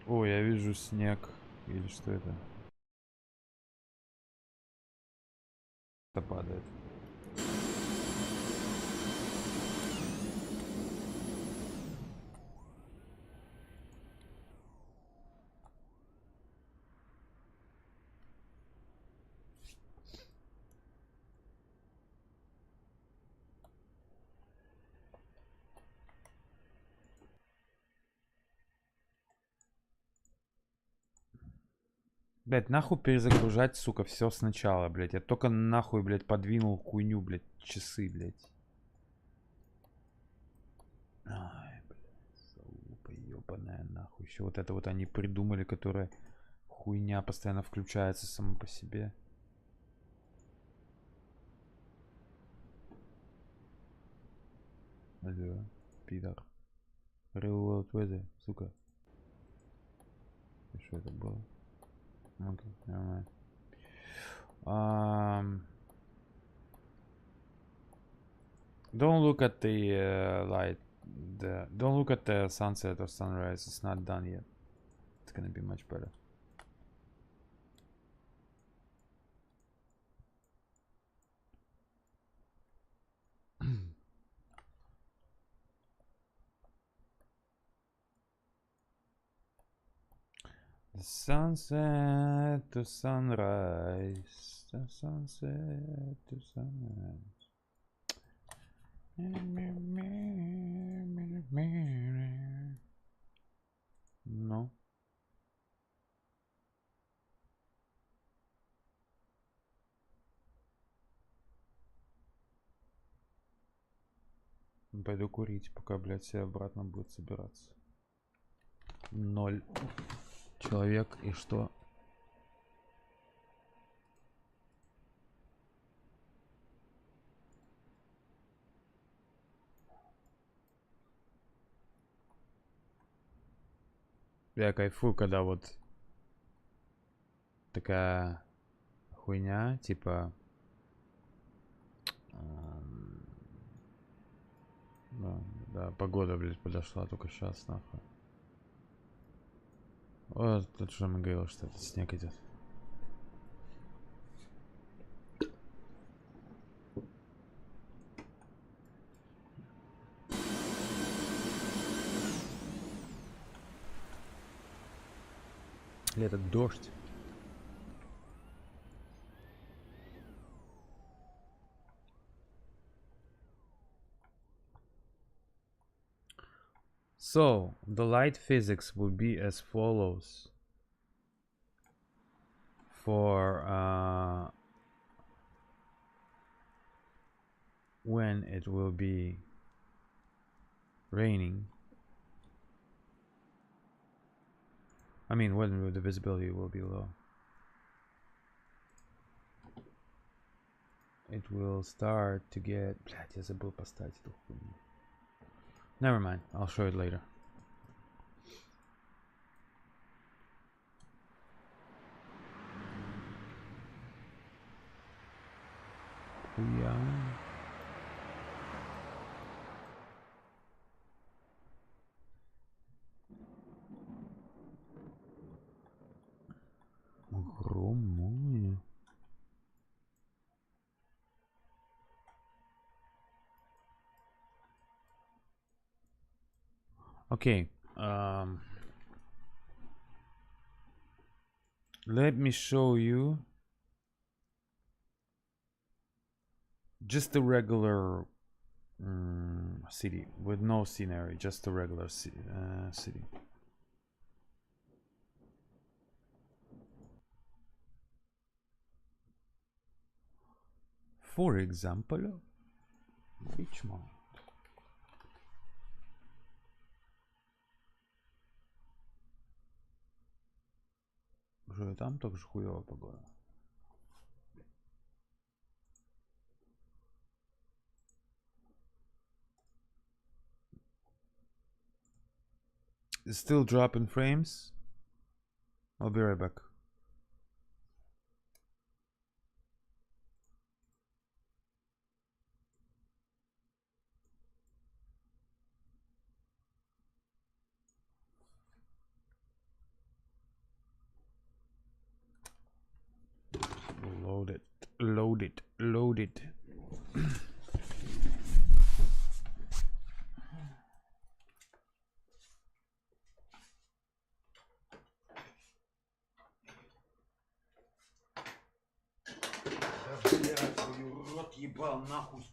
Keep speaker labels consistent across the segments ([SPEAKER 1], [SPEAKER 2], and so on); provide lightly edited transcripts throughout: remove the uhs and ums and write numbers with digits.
[SPEAKER 1] О, я вижу снег. Или что это? Это падает. Блять, нахуй перезагружать, сука, все сначала, блять. Я только нахуй, блять, подвинул хуйню, блять, часы, блять. Ай, блядь, залупа ебаная, нахуй. Еще вот это вот они придумали, которая хуйня постоянно включается сама по себе. Алло, пидор. Real World Weather, сука. И что это было? Окей, нормально. Don't look at the light. Don't look at the sunset or sunrise. It's not done yet. It's gonna be much better. The sunset to sunrise. The sunset to sunrise. No. Пойду курить, пока, блядь, все обратно будет собираться. 0 человек, и что? Я кайфую, когда вот такая хуйня, типа... Да, погода, блядь, подошла только сейчас, нахуй. Вот, тут что мы говорили, что этот снег идет. Или этот дождь. So, the light physics will be as follows. For when it will be raining. I mean, when the visibility will be low. It will start to get... Блядь, я забыл поставить эту хуйню. Never mind, I'll show it later. Хуя. Громой. Okay. Let me show you just a regular city with no scenery, just a regular city. For example, Richmond. Уже там также хуёвая погода. Still dropping frames. I'll be right back. Loaded.
[SPEAKER 2] Да блядь, твою рот ебал нахуй.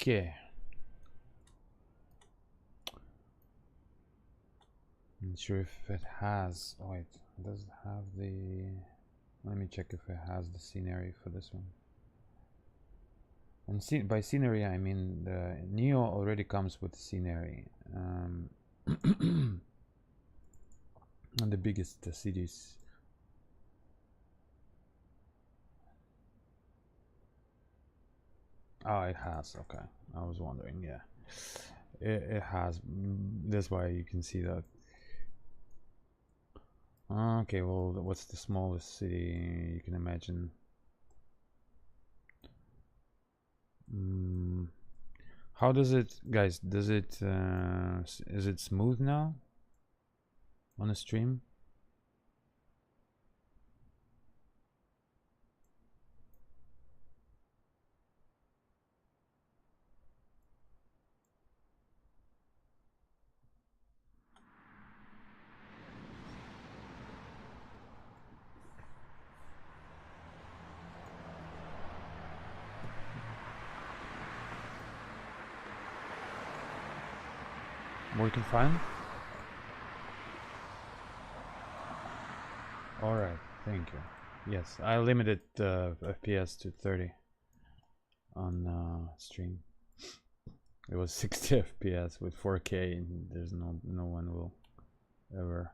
[SPEAKER 1] Okay. Not sure if it has. Oh, wait, does it have the? Let me check if it has the scenery for this one. And by scenery, I mean the Neo already comes with scenery. And the biggest cities. Oh, it has. Okay, I was wondering. Yeah, it has. That's why you can see that. Okay, well, what's the smallest city you can imagine? How does it, guys? Does it is it smooth now on the stream? Working fine? Alright, thank you. Yes, I limited FPS to 30 on stream. It was 60 FPS with 4K, and there's no one will ever.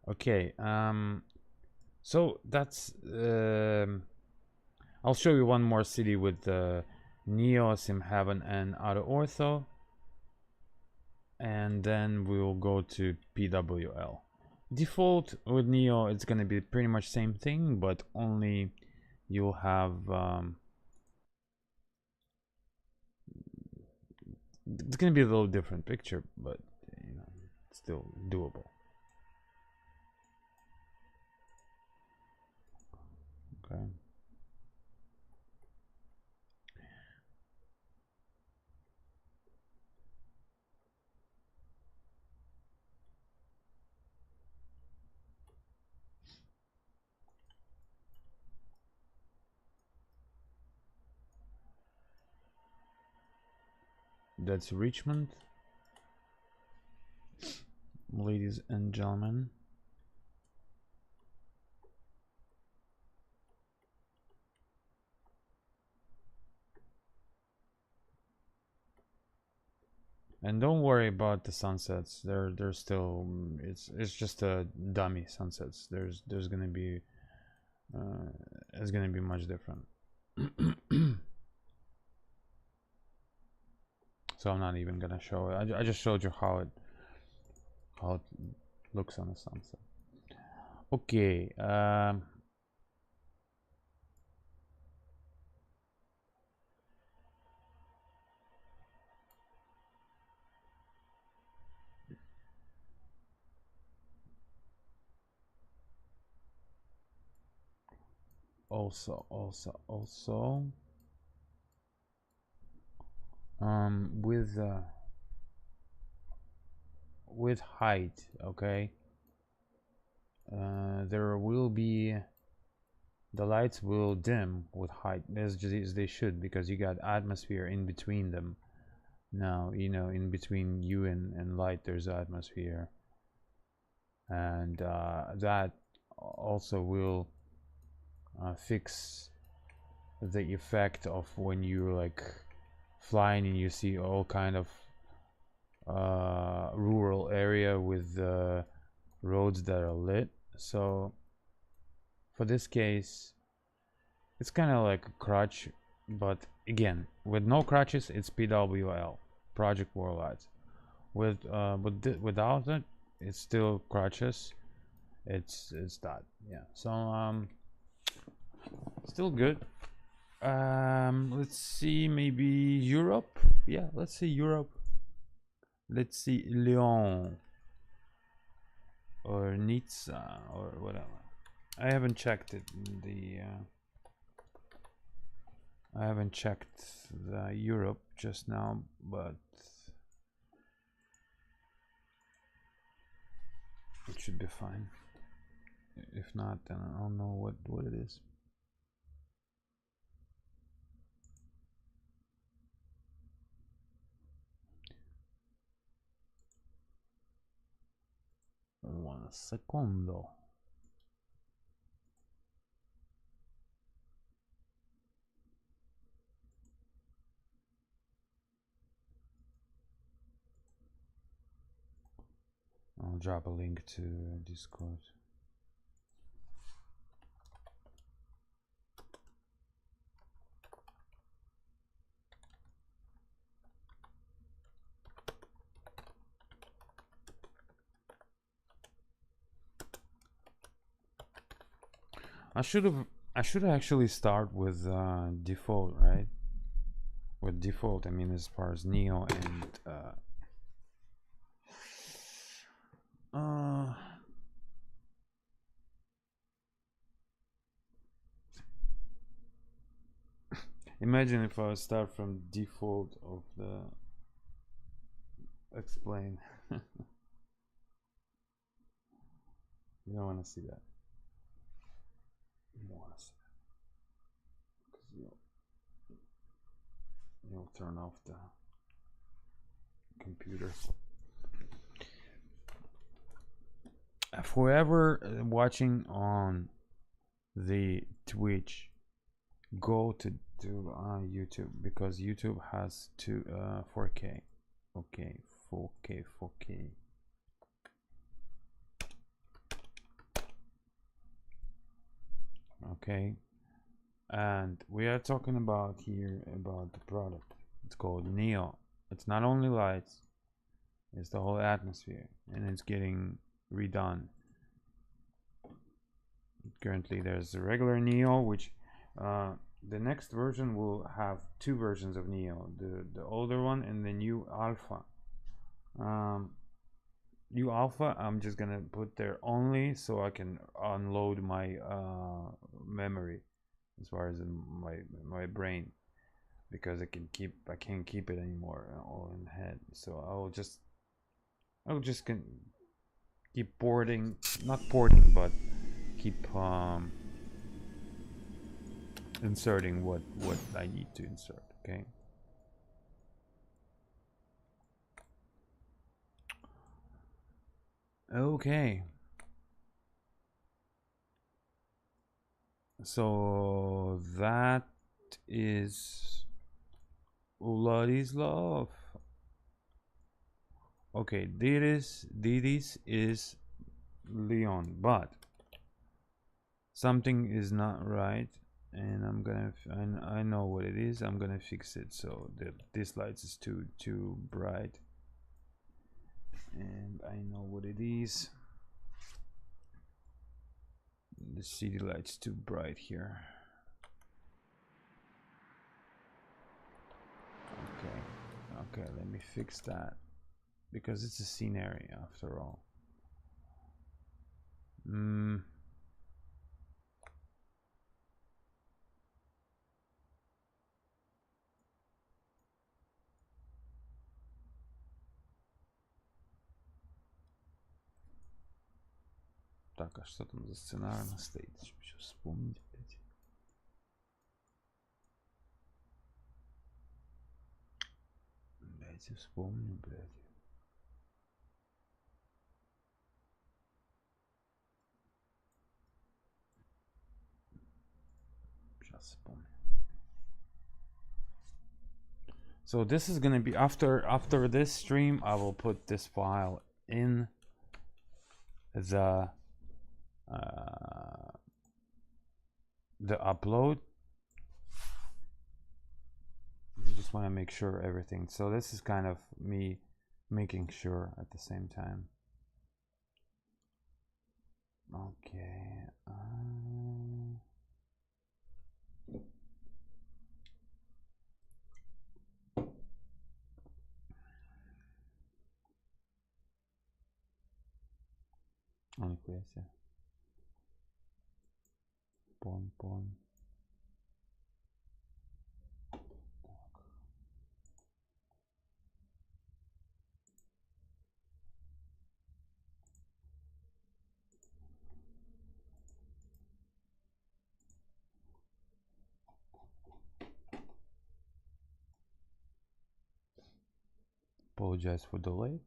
[SPEAKER 1] Okay, so that's I'll show you one more city with Neo, Sim Heaven, and Auto Ortho, and then we'll go to PWL. Default with Neo, it's gonna be pretty much same thing, but only you'll have it's gonna be a little different picture, but you know, still doable. Okay. That's Richmond, ladies and gentlemen. And don't worry about the sunsets. They're still it's just a dummy sunsets. There's gonna be it's gonna be much different. So I'm not even gonna show it. I just showed you how it looks on the sunset. Okay. Also with height, okay, there will be the lights will dim with height as they should, because you got atmosphere in between them. Now you know, in between you and light there's atmosphere, and that also will fix the effect of when you're like flying and you see all kind of rural area with roads that are lit. So for this case it's kind of like a crutch, but again, with no crutches it's PWL, Project Warlights. Without it, it's still crutches. It's that, yeah. So still good. Let's see, maybe Europe. Yeah, let's see Europe. Let's see Lyon or Nizza or whatever. I haven't checked it. I haven't checked the Europe just now, but it should be fine. If not, then I don't know what it is. Un secondo. I'll drop a link to Discord. I should actually start with default, right? With default, I mean, as far as Neo and imagine if I start from default of the explain. You don't want to see that. You don't want to see that, because you'll turn off the computer. For whoever watching on the Twitch, go to YouTube, because YouTube has 4K. Okay, 4K. Okay, and we are talking about here about the product. It's called Neo. It's not only lights, it's the whole atmosphere, and it's getting redone. Currently there's a regular Neo, which the next version will have two versions of Neo, the older one and the new Alpha. New Alpha I'm just gonna put there only so I can unload my memory as far as in my brain, because I can't keep it anymore all in the head. So I'll just keep porting, not porting, but keep inserting what I need to insert. Okay. Okay. So that is Vladislav. Okay, Didis is Leon, but something is not right, and I'm gonna I know what it is. I'm gonna fix it. So this light is too bright, and I know what it is. The city light's too bright here. Okay, let me fix that, because it's a scenery after all. Так, а что там за сценарно стоит? Сейчас вспомнить, блядь. Дайте вспомню, блядь. Сейчас вспомню. So this is gonna be after this stream. I will put this file in the upload. You just want to make sure everything. So this is kind of me making sure at the same time. Okay. Нихуя себе. Пон. Apologize for delay.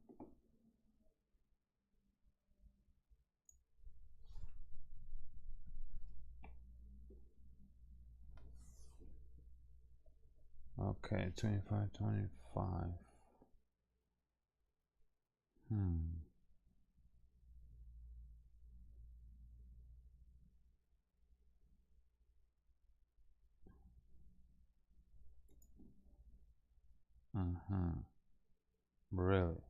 [SPEAKER 1] Okay, 25. Really?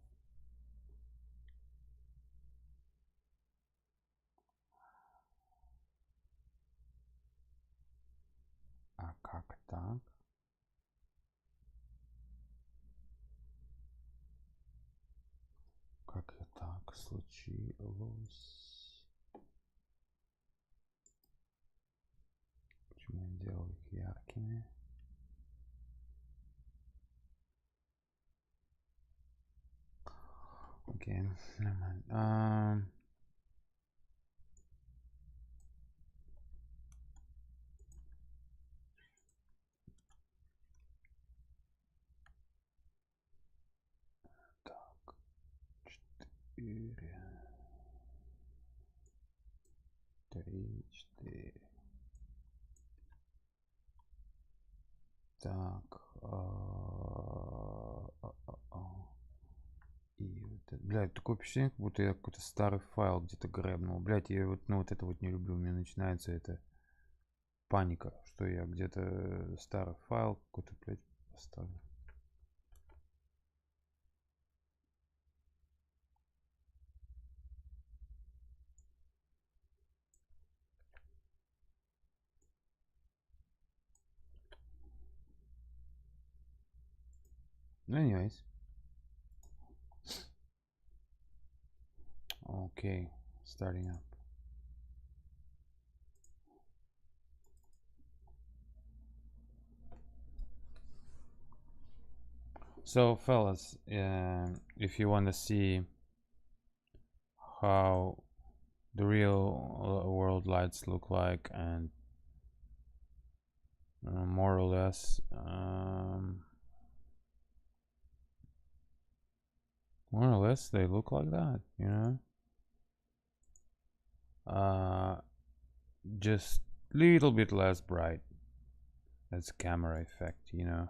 [SPEAKER 1] А как так? Как и так случилось? Почему я делал их яркими? Окей, нормально. Так, 4. 3, 4. Так. И вот, блядь, такое впечатление, как будто я какой-то старый файл где-то грэбнул. Блядь, я вот, ну, вот это вот не люблю. У меня начинается это паника, что я где-то старый файл какой-то, блядь, поставлю. Anyways. Okay, starting up. So, fellas, if you want to see how the real world lights look like, and more or less, they look like that, you know. Just little bit less bright. That's camera effect, you know.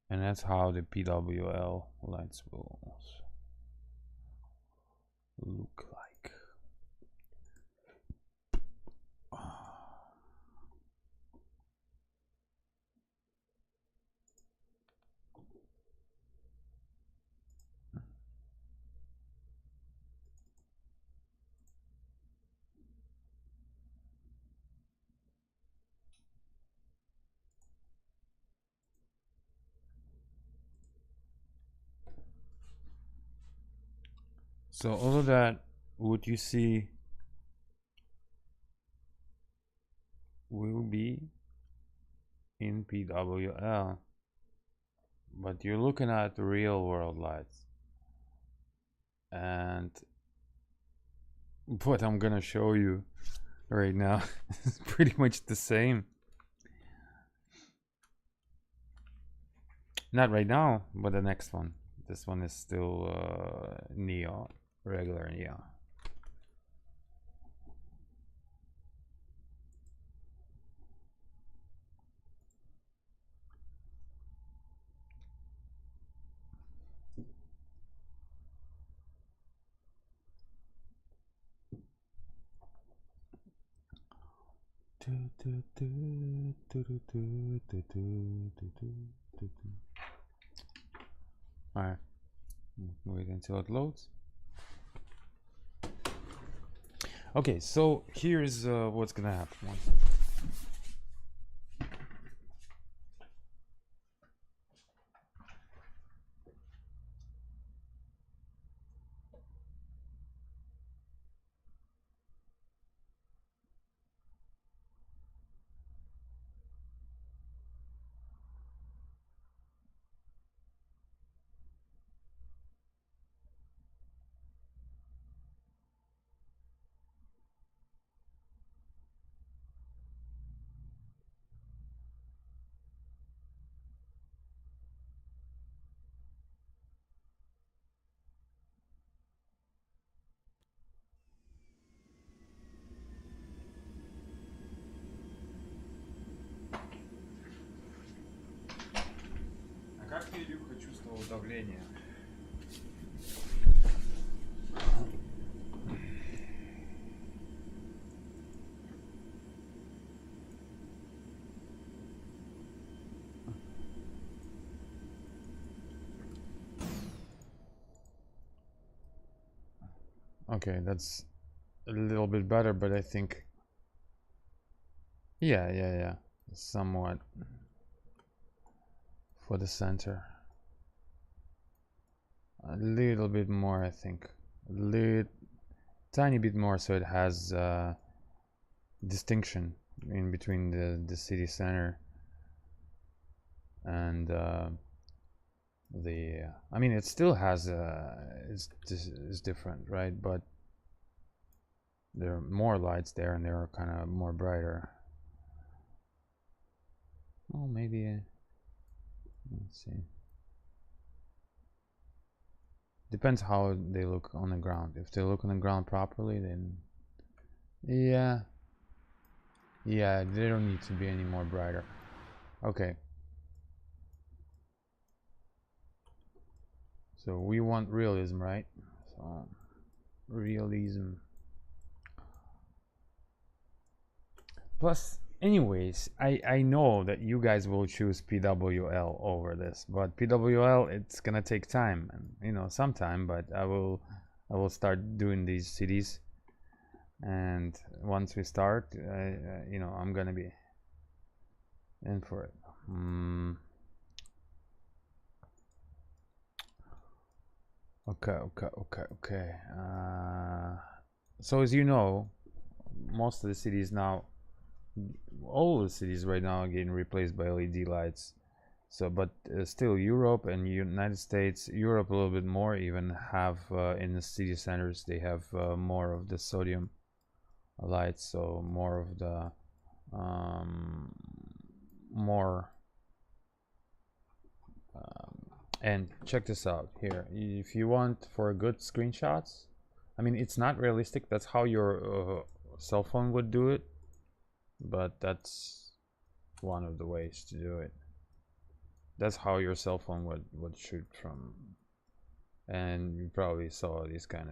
[SPEAKER 1] And that's how the PWL lights will look like. So all of that, what you see will be in PWL, but you're looking at the real world lights, and what I'm gonna show you right now is pretty much the same. Not right now, but the next one. This one is still neon, regular neon. Alright, wait until it loads. Okay, so here's what's gonna happen. А как ты, Илюха, чувствовал давление? Okay, that's a little bit better, but I think, yeah, somewhat for the center. A little bit more, I think. Tiny bit more, so it has distinction in between the city center and I mean, it still has it's different, right? But there are more lights there, and they're kind of more brighter. Well, maybe let's see. Depends how they look on the ground. If they look on the ground properly, then yeah, they don't need to be any more brighter. Okay. So we want realism, right? So realism. Plus, anyways, I know that you guys will choose PWL over this, but PWL, it's gonna take time, and you know, some time. But I will start doing these cities, and once we start, you know, I'm gonna be in for it. Okay. So as you know, most of the cities now, all the cities right now are getting replaced by LED lights. So, but still, Europe and United States, Europe a little bit more, even have in the city centers they have more of the sodium lights, so more of the more. And check this out here. If you want for good screenshots, I mean, it's not realistic. That's how your cell phone would do it, but that's one of the ways to do it. That's how your cell phone would shoot from. And you probably saw this kind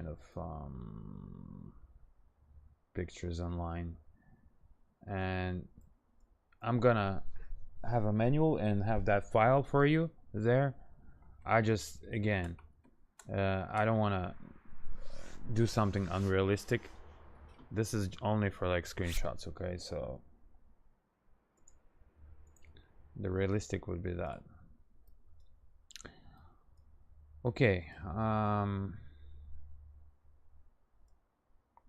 [SPEAKER 1] of pictures online. And I'm gonna have a manual and have that file for you there. I just, again, I don't want to do something unrealistic. This is only for like screenshots, okay? So the realistic would be that. Okay.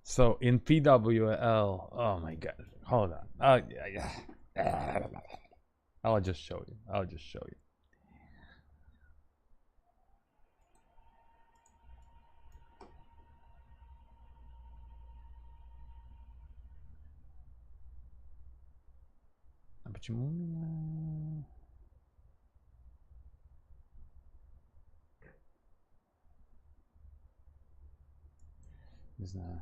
[SPEAKER 1] So in PWL, oh my god, hold on. I'll just show you. Почему у меня... Не знаю.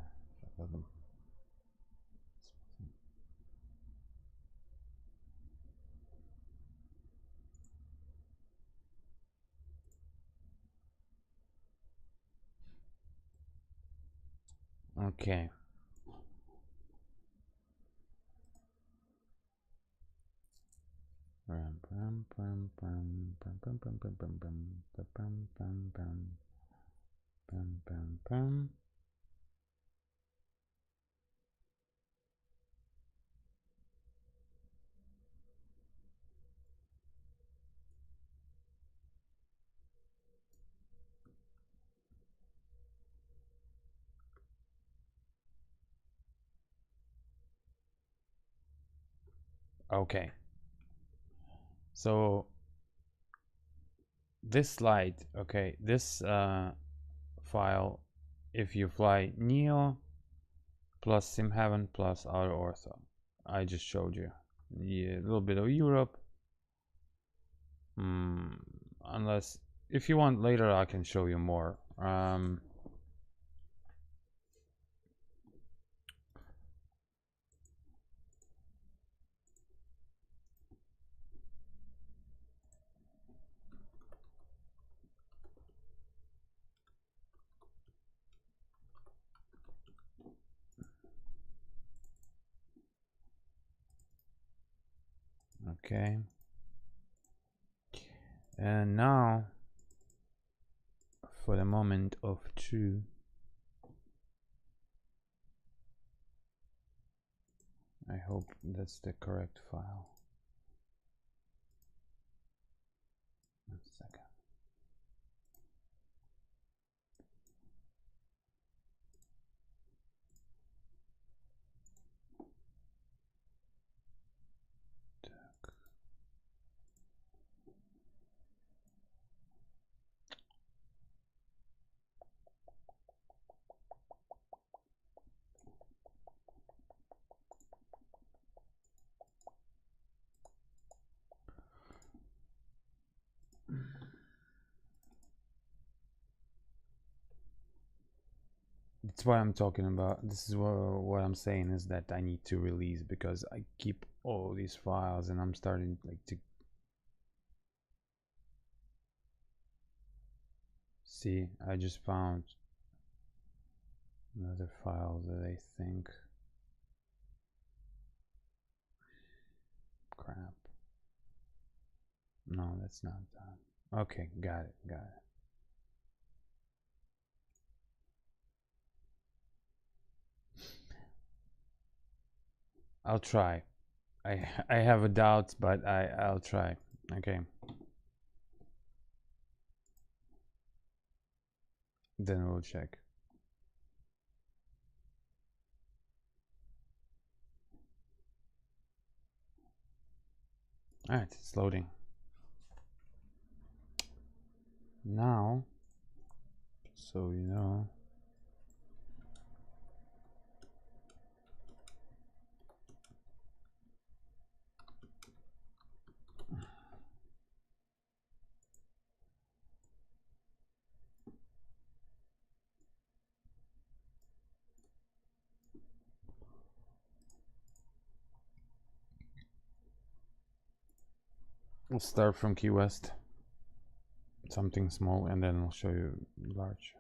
[SPEAKER 1] Okay. Okay. So this slide, okay, this file, if you fly Neo plus SimHeaven plus Auto Ortho, I just showed you. Yeah, a little bit of Europe. Unless, if you want later, I can show you more. Okay. And now, for the moment of truth, I hope that's the correct file. 1 second. That's what I'm talking about. This is what I'm saying is that I need to release, because I keep all these files and I'm starting like to see. I just found another file that I think, crap. No, that's not that. Okay, got it, got it. I'll try. I have a doubt, but I'll try. Okay. Then we'll check. Alright, it's loading. Now, so you know, we'll start from Key West, something small, and then I'll show you large.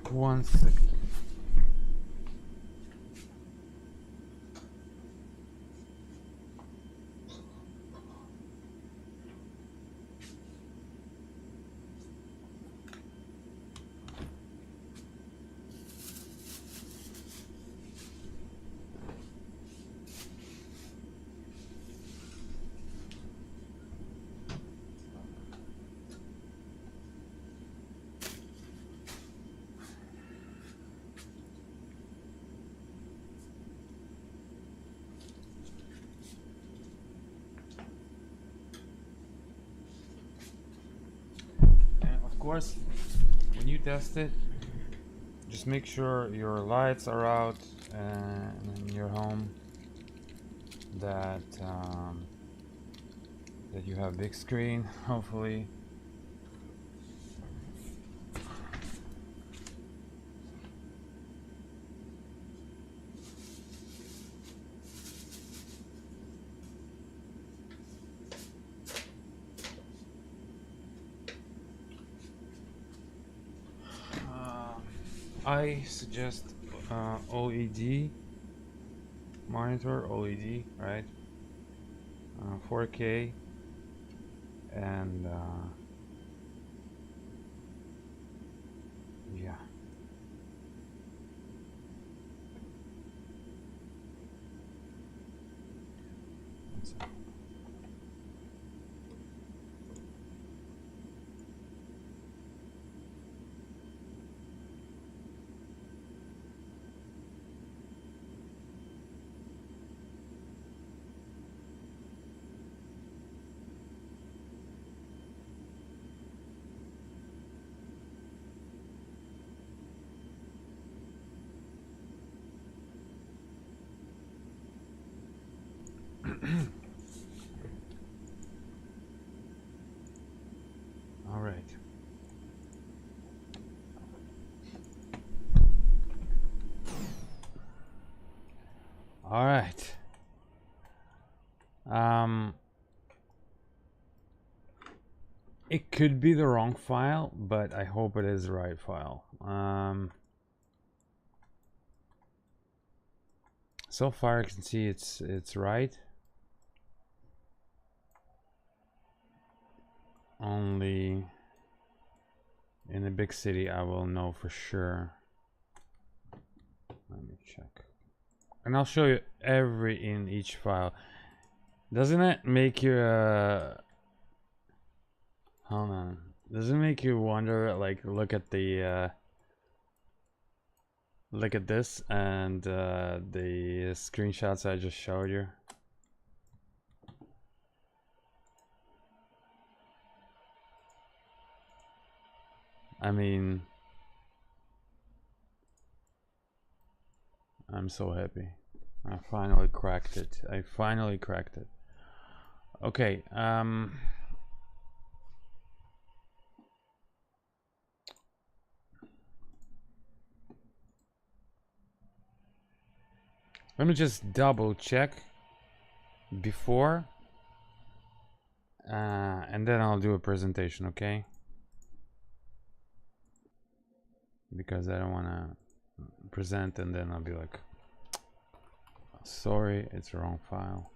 [SPEAKER 1] One second. Of course, when you test it, just make sure your lights are out in your home, that that you have big screen, hopefully. I suggest OLED monitor, OLED, right? 4K, and yeah. All right. All right. It could be the wrong file, but I hope it is the right file. So far, I can see it's right. Only In a big city, I will know for sure. Let me check. And I'll show you every in each file. Doesn't it make you hold on. Does it make you wonder, like, look at the look at this and the screenshots I just showed you? I mean, I'm so happy. I finally cracked it. I finally cracked it. Okay, let me just double check before and then I'll do a presentation, okay? Because I don't want to present and then I'll be like, sorry, it's the wrong file.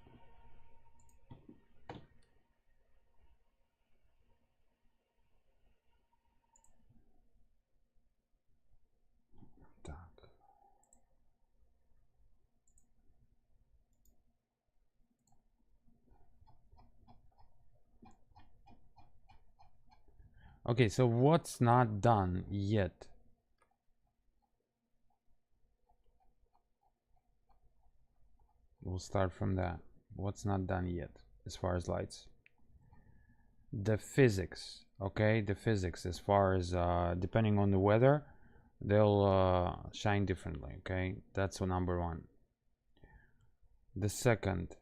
[SPEAKER 1] Okay, so what's not done yet? We'll start from that. What's not done yet as far as lights? The physics, okay? The physics as far as depending on the weather, they'll shine differently, okay? That's number one. The second,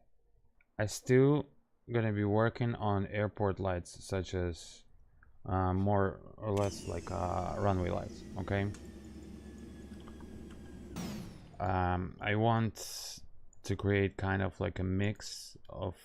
[SPEAKER 1] I still gonna be working on airport lights, such as more or less like runway lights, okay? I want to create kind of like a mix of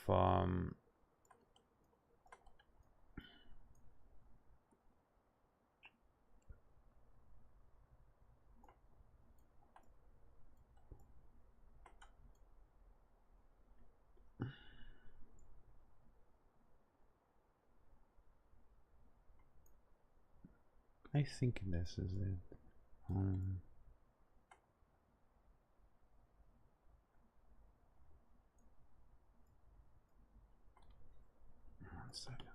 [SPEAKER 1] I think this is it. One second.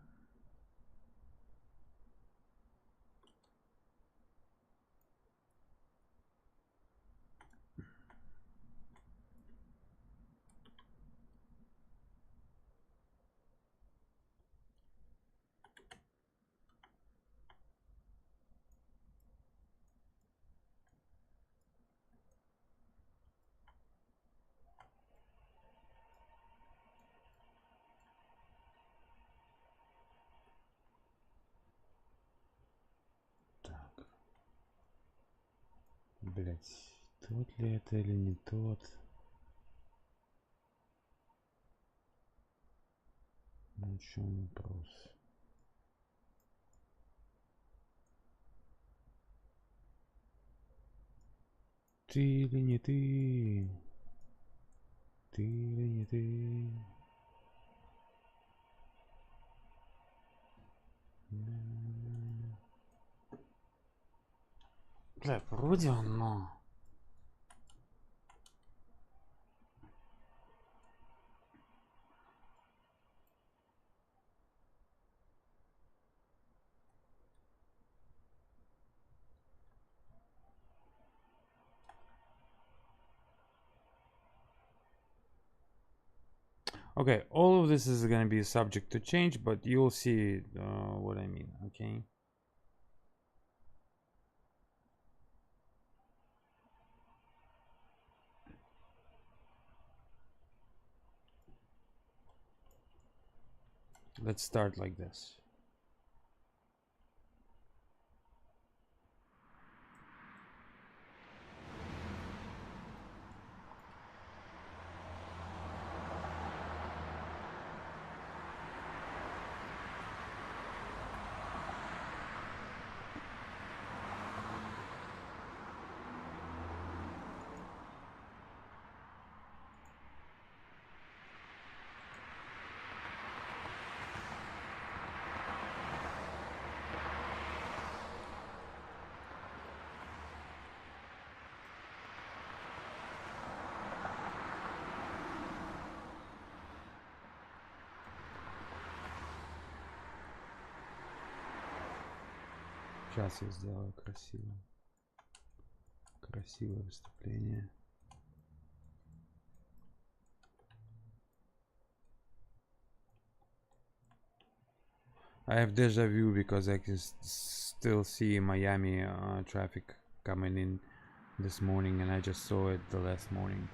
[SPEAKER 1] Так. Блять, тот ли это или не тот? Ну, в чем вопрос? Ты или не ты? Ты или не ты? Бля, вроде оно. Okay, all of this is going to be subject to change, but you'll see what I mean, okay? Let's start like this. Сейчас я сделаю красиво. Красивое выступление. I have deja vu because I can still see Miami traffic coming in this morning, and I just saw it the last morning.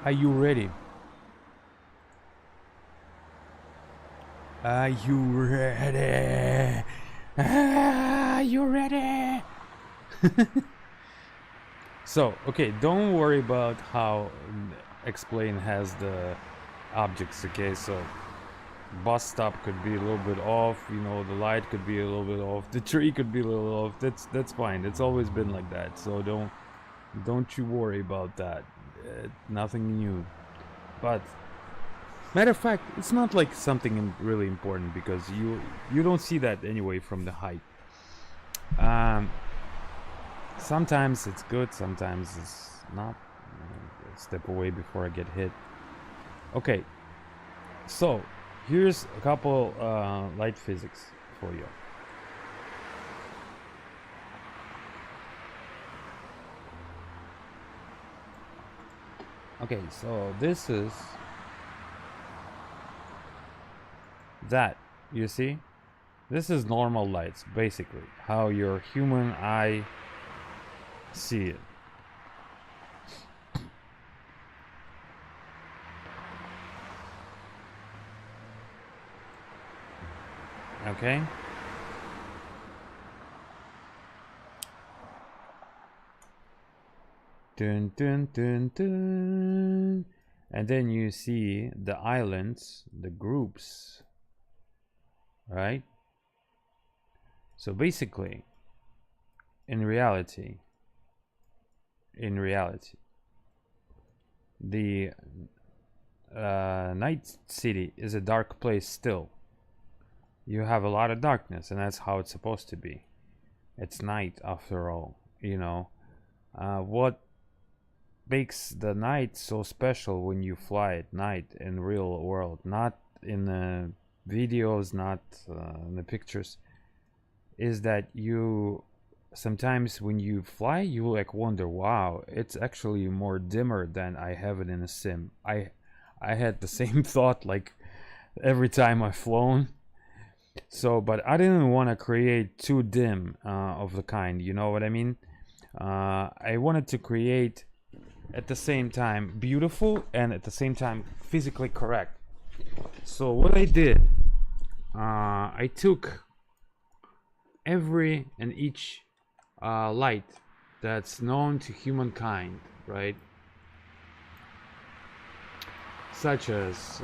[SPEAKER 1] Are you ready? Are you ready? Are you ready? So, okay, don't worry about how X-Plane has the objects, okay? So, bus stop could be a little bit off, you know, the light could be a little bit off, the tree could be a little off. That's fine. It's always been like that. So don't you worry about that. Nothing new. But matter of fact, it's not like something really important because you don't see that anyway from the height. Sometimes it's good, sometimes it's not. Step away before I get hit. Okay, so here's a couple light physics for you. Okay, so this is that, you see? This is normal lights, basically, how your human eye see it. Okay? Dun dun dun dun. And then you see the islands, the groups, right? So basically, in reality, the night city is a dark place still. You have a lot of darkness, and that's how it's supposed to be. It's night after all, you know. What makes the night so special when you fly at night in real world, not in the videos, not in the pictures, is that you sometimes when you fly you like wonder, wow, it's actually more dimmer than I have it in a sim. I had the same thought like every time I've flown. So but I didn't want to create too dim of the kind, you know what I mean? I wanted to create at the same time beautiful and at the same time physically correct. So what I did, I took every and each light that's known to humankind, right? Such as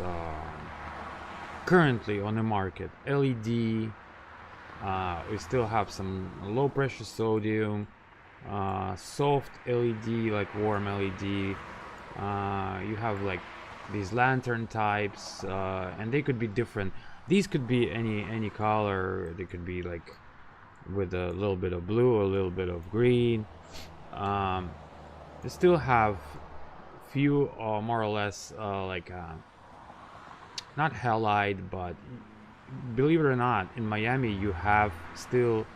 [SPEAKER 1] currently on the market, LED, we still have some low pressure sodium, soft LED like warm LED, you have like these lantern types, and they could be different. These could be any color. They could be like with a little bit of blue, a little bit of green. They still have few or more or less like not halide, but believe it or not, in Miami you have still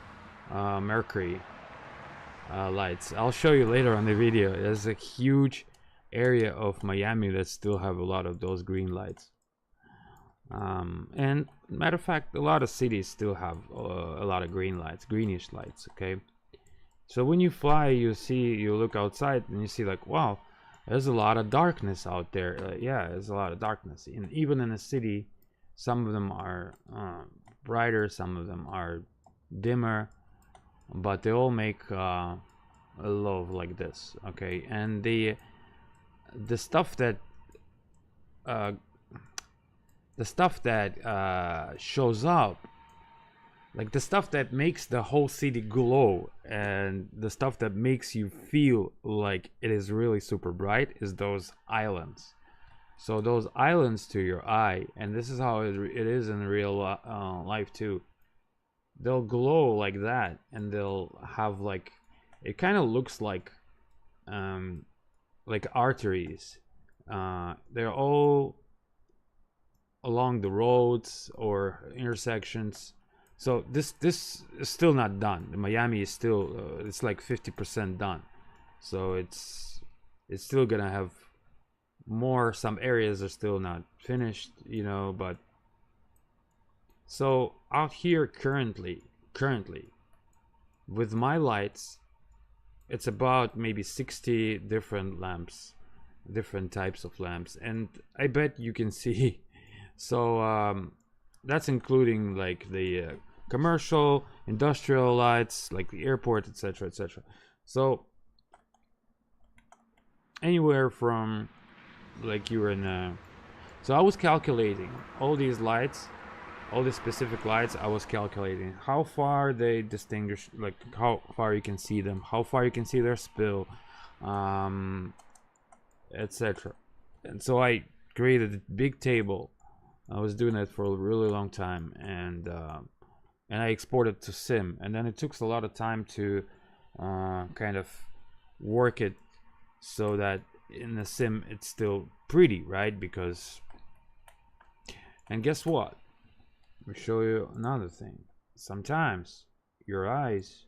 [SPEAKER 1] mercury lights. I'll show you later on the video. There's a huge area of Miami that still have a lot of those green lights. And matter of fact, a lot of cities still have a lot of green lights, greenish lights. Okay, so when you fly, you look outside and you see like, wow, there's a lot of darkness out there. Yeah, there's a lot of darkness, and even in the city, some of them are brighter, some of them are dimmer, but they all make a love like this. Okay, and the stuff that shows up, like the stuff that makes the whole city glow and the stuff that makes you feel like it is really super bright, is those islands. So those islands to your eye, and this is how it is in real life too. They'll glow like that, and they'll have like, it kind of looks like arteries. They're all along the roads or intersections. So this is still not done. Miami is still it's like 50% done. So it's still gonna have more. Some areas are still not finished, you know. But so out here currently with my lights, it's about maybe 60 different lamps, different types of lamps, and I bet you can see. So that's including like the commercial, industrial lights, like the airport, etc., etc. So anywhere from, like, you were in so I was calculating all these lights, all these specific lights. I was calculating how far they distinguish, like how far you can see them, how far you can see their spill, etc. And so I created a big table. I was doing it for a really long time, and I exported to sim, and then it took a lot of time to kind of work it so that in the sim it's still pretty, right? Because, and guess what? Let me show you another thing. Sometimes your eyes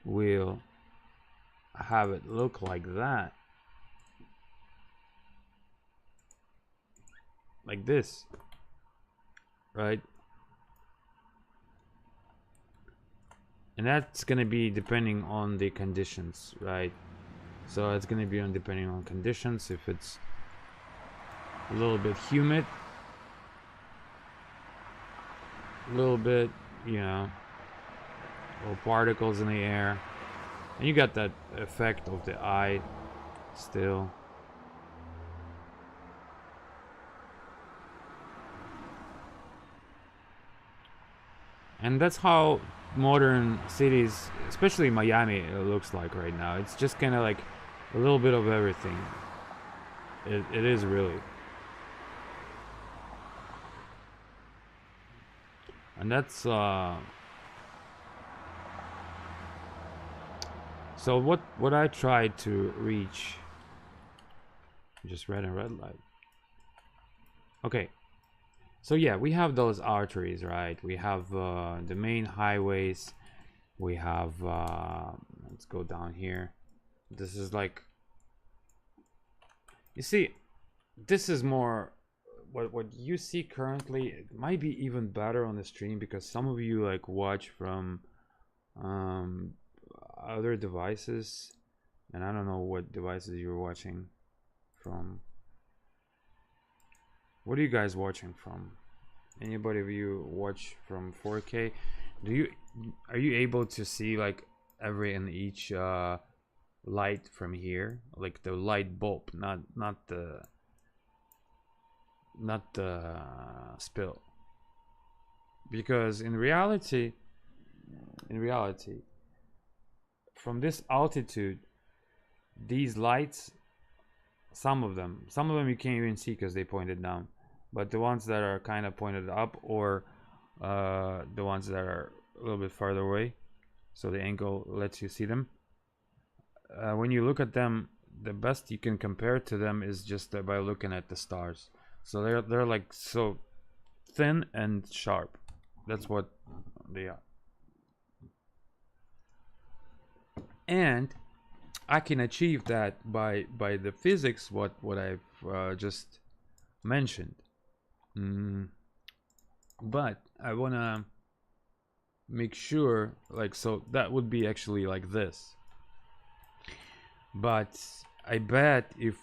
[SPEAKER 1] will have it look like that, like this, right? And that's gonna be depending on the conditions, right? So it's gonna be on depending on conditions. If it's a little bit humid, a little bit, you know, little particles in the air, and you got that effect of the eye still. And that's how modern cities, especially Miami, looks like right now. It's just kind of like a little bit of everything. It is really. And that's so what I tried to reach. Just red and red light. Okay. So yeah, we have those arteries, right? We have the main highways. We have let's go down here. This is like, you see, this is more what you see currently. It might be even better on the stream because some of you like watch from other devices, and I don't know what devices you're watching from. What are you guys watching from? Anybody of you watch from 4K? Are you able to see like every and each light from here, like the light bulb, not the spill? Because in reality, from this altitude, these lights, some of them you can't even see because they pointed down, but the ones that are kind of pointed up, or the ones that are a little bit farther away, so the angle lets you see them, when you look at them, the best you can compare to them is just by looking at the stars. So they're like so thin and sharp. That's what they are. And I can achieve that by the physics what I've just mentioned. But I wanna make sure, like, so that would be actually like this. But I bet if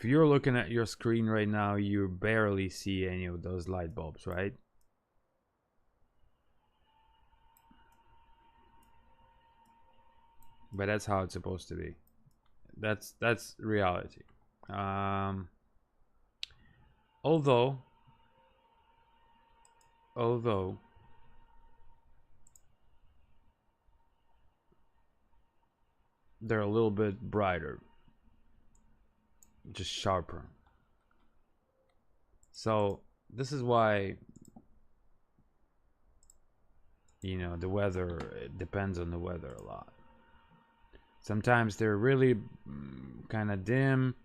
[SPEAKER 1] you're looking at your screen right now, you barely see any of those light bulbs, right? But that's how it's supposed to be. That's reality. Although they're a little bit brighter. just sharper. So this is why, you know, the weather, it depends on the weather a lot. Sometimes they're really kind of dim.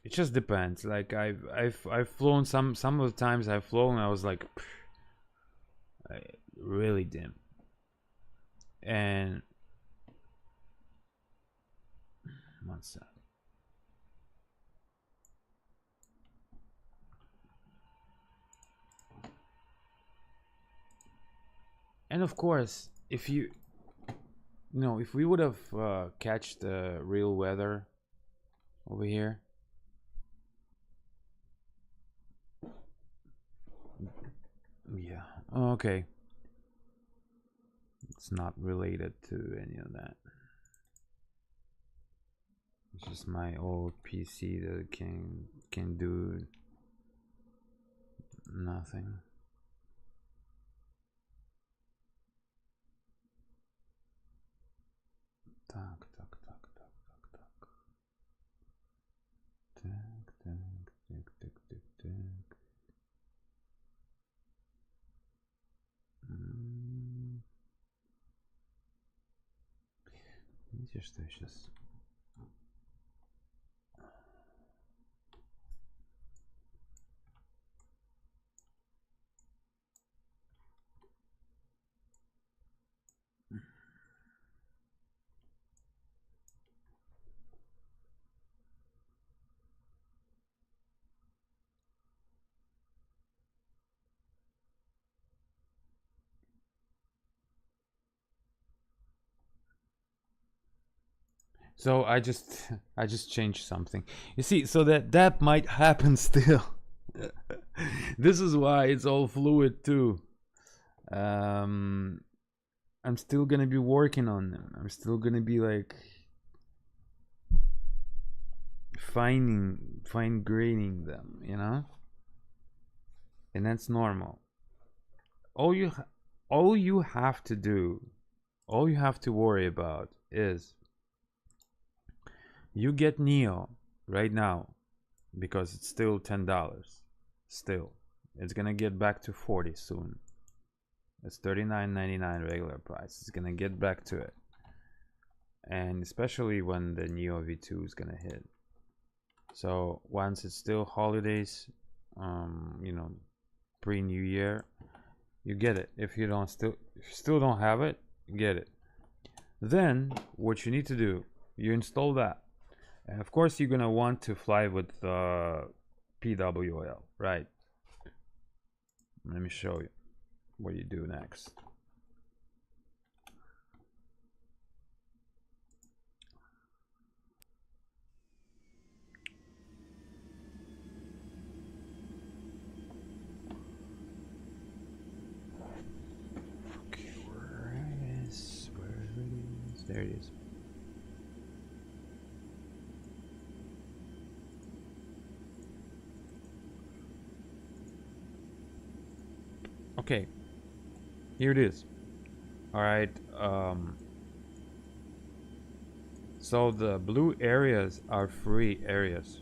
[SPEAKER 1] It just depends. Like I've flown some of the times I've flown, I was like really dim. And one sec. And of course, if you know, if we would have catch the real weather over here, yeah, okay, it's not related to any of that. It's just my old PC that can do nothing. Так, так, так, так, так, так. Так, так, так, так, так, так. Видите, что я сейчас... So I just changed something. You see, so that might happen still. This is why it's all fluid too. I'm still gonna be working on them. I'm still gonna be like fine graining them, you know, and that's normal. All you have to do, all you have to worry about is you get Neo right now because it's still $10. Still, it's gonna get back to 40 soon. It's $39.99 regular price. It's gonna get back to it, and especially when the Neo V2 is gonna hit. So once it's still holidays, you know, pre-New Year, you get it. If you still don't have it, get it. Then what you need to do, you install that, and of course you're gonna want to fly with PWL, right? Let me show you what you do next. Okay, where it is? There it is. Okay, here it is. All right. So the blue areas are free areas.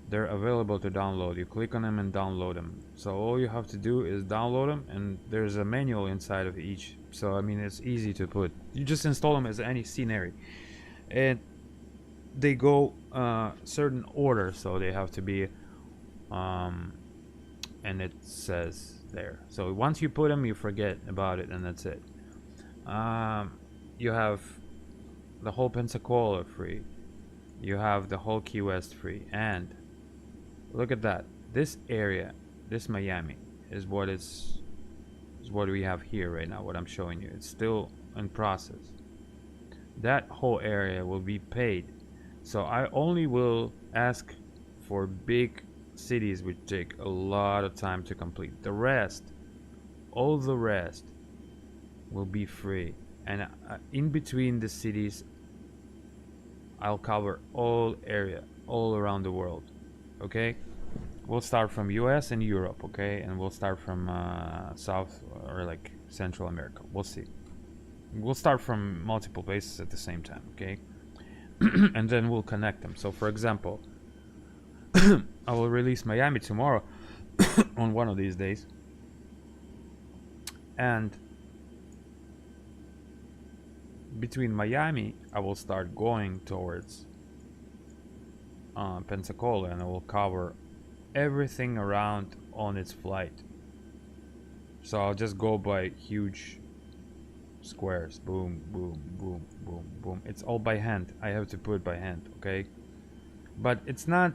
[SPEAKER 1] They're available to download. You click on them and download them. So all you have to do is download them, and there's a manual inside of each. So I mean, it's easy to put. You just install them as any scenery, and they go certain order. So they have to be, and it says there. So once you put them, you forget about it, and that's it. You have the whole Pensacola free. You have the whole Key West free, and look at that. This area, this Miami, is what we have here right now. What I'm showing you, it's still in process. That whole area will be paid. So I only will ask for big cities which take a lot of time to complete. The rest, all the rest, will be free. And in between the cities, I'll cover all area, all around the world. Okay, we'll start from US and Europe. Okay, and we'll start from South or like Central America. We'll see. We'll start from multiple places at the same time. Okay, and then we'll connect them. So for example, I will release Miami tomorrow on one of these days, and between Miami I will start going towards Pensacola, and I will cover everything around on its flight. So I'll just go by huge squares. Boom, boom, boom, boom, boom. It's all by hand. I have to put by hand, okay? But it's not,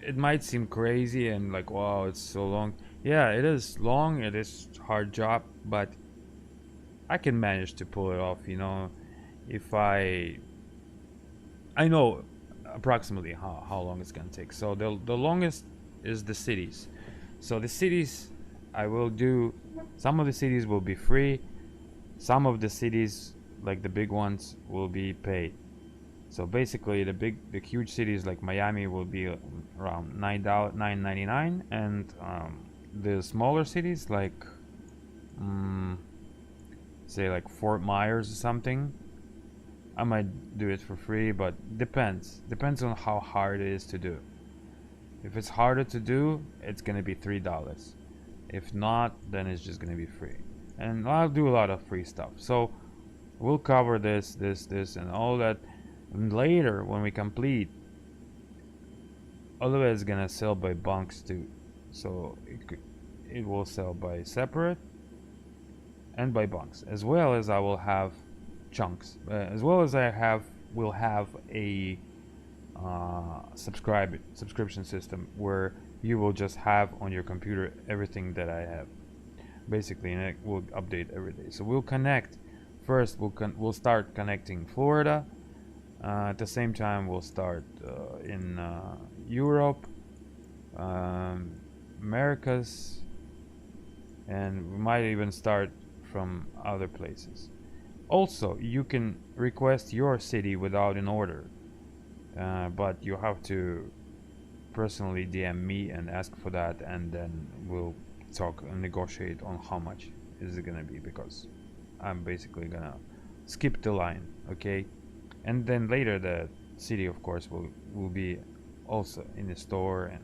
[SPEAKER 1] it might seem crazy and like, wow, it's so long. Yeah, it is long, it is hard job, but I can manage to pull it off, you know. If I know approximately how long it's gonna take. So the longest is the cities. So the cities, I will do, some of the cities will be free, some of the cities, like the big ones, will be paid. So basically the huge cities like Miami will be around $9.99, and the smaller cities like say like Fort Myers or something, I might do it for free, but depends on how hard it is to do. If it's harder to do, it's gonna be $3. If not, then it's just gonna be free. And I'll do a lot of free stuff. So we'll cover this, and all that. And later, when we complete, all of it is gonna sell by bunks too. So it will sell by separate and by bunks, as well as I will have chunks, as well as will have a subscription system where you will just have on your computer everything that I have, basically, and it will update every day. So we'll connect first. We'll start connecting Florida. At the same time, we'll start in Europe, Americas, and we might even start from other places. Also, you can request your city without an order, but you have to personally DM me and ask for that, and then we'll talk and negotiate on how much is it gonna be, because I'm basically gonna skip the line, okay? And then later the city, of course, will be also in the store. And